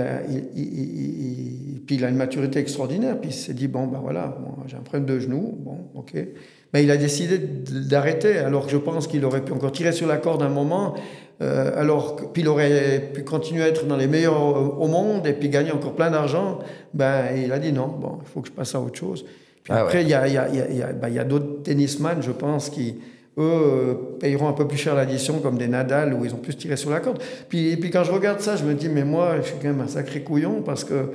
il a une maturité extraordinaire, puis il s'est dit, voilà, j'ai un problème de genoux, ok. Il a décidé d'arrêter, alors que je pense qu'il aurait pu encore tirer sur la corde un moment, puis il aurait pu continuer à être dans les meilleurs au monde et puis gagner encore plein d'argent. Il a dit non, il faut que je passe à autre chose. Puis après, il y a d'autres tennisman, je pense, qui, eux, payeront un peu plus cher l'addition, comme des Nadal, où ils ont plus tiré sur la corde. Puis quand je regarde ça, je me dis, mais moi, je suis quand même un sacré couillon, parce que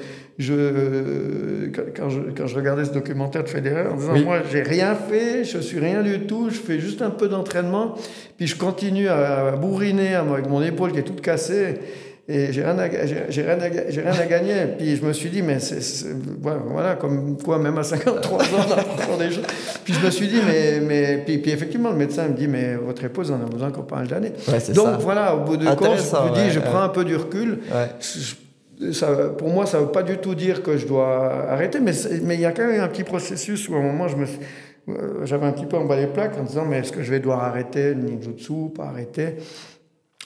quand je regardais ce documentaire de Federer, en disant, moi, j'ai rien fait, je suis rien du tout, je fais juste un peu d'entraînement, puis je continue à bourriner avec mon épaule qui est toute cassée, et j'ai rien à gagner. Puis je me suis dit, mais voilà, comme quoi, même à 53 ans, on apprend des choses. Puis je me suis dit, puis effectivement, le médecin me dit, mais votre épaule, vous en avez besoin encore pas mal d'années. Ouais, donc voilà, au bout de compte, je me dis, je prends un peu du recul. Ouais. Pour moi, ça ne veut pas du tout dire que je dois arrêter, mais il y a quand même un petit processus où à un moment, j'avais un petit peu emballé les plaques en disant, mais est-ce que je vais devoir arrêter le ninjutsu, pas arrêter?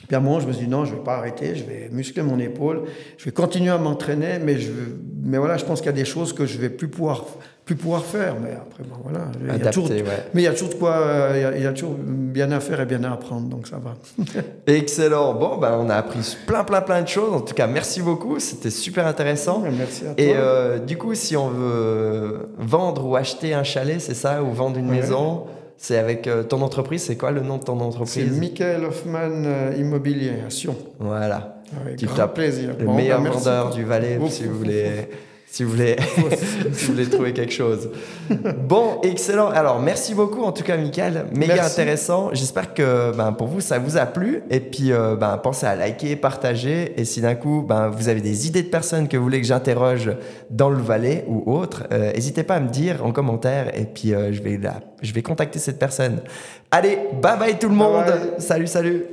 Puis à un moment, je me suis dit, non, je ne vais pas arrêter, je vais muscler mon épaule, je vais continuer à m'entraîner, mais voilà, je pense qu'il y a des choses que je ne vais plus pouvoir faire. Mais après, voilà. Il y a toujours de quoi, il y a toujours bien à faire et bien à apprendre, donc ça va. Excellent. Bon, on a appris plein de choses. En tout cas, merci beaucoup, c'était super intéressant. Merci à toi. Et du coup, si on veut vendre ou acheter un chalet, c'est ça, ou vendre une maison, c'est avec ton entreprise. C'est quoi le nom de ton entreprise? C'est Michael Hoffman Immobilier à Sion. Voilà. Avec grand plaisir. Le meilleur vendeur du Valais, si vous voulez trouver quelque chose. Bon, excellent. Alors, merci beaucoup en tout cas, Michael. Méga intéressant. J'espère que pour vous, ça vous a plu. Et puis, pensez à liker, partager. Et si d'un coup, vous avez des idées de personnes que vous voulez que j'interroge dans le Valais ou autre, n'hésitez pas à me dire en commentaire. Et puis, je vais contacter cette personne. Allez, bye bye tout le monde. Bye bye. Salut.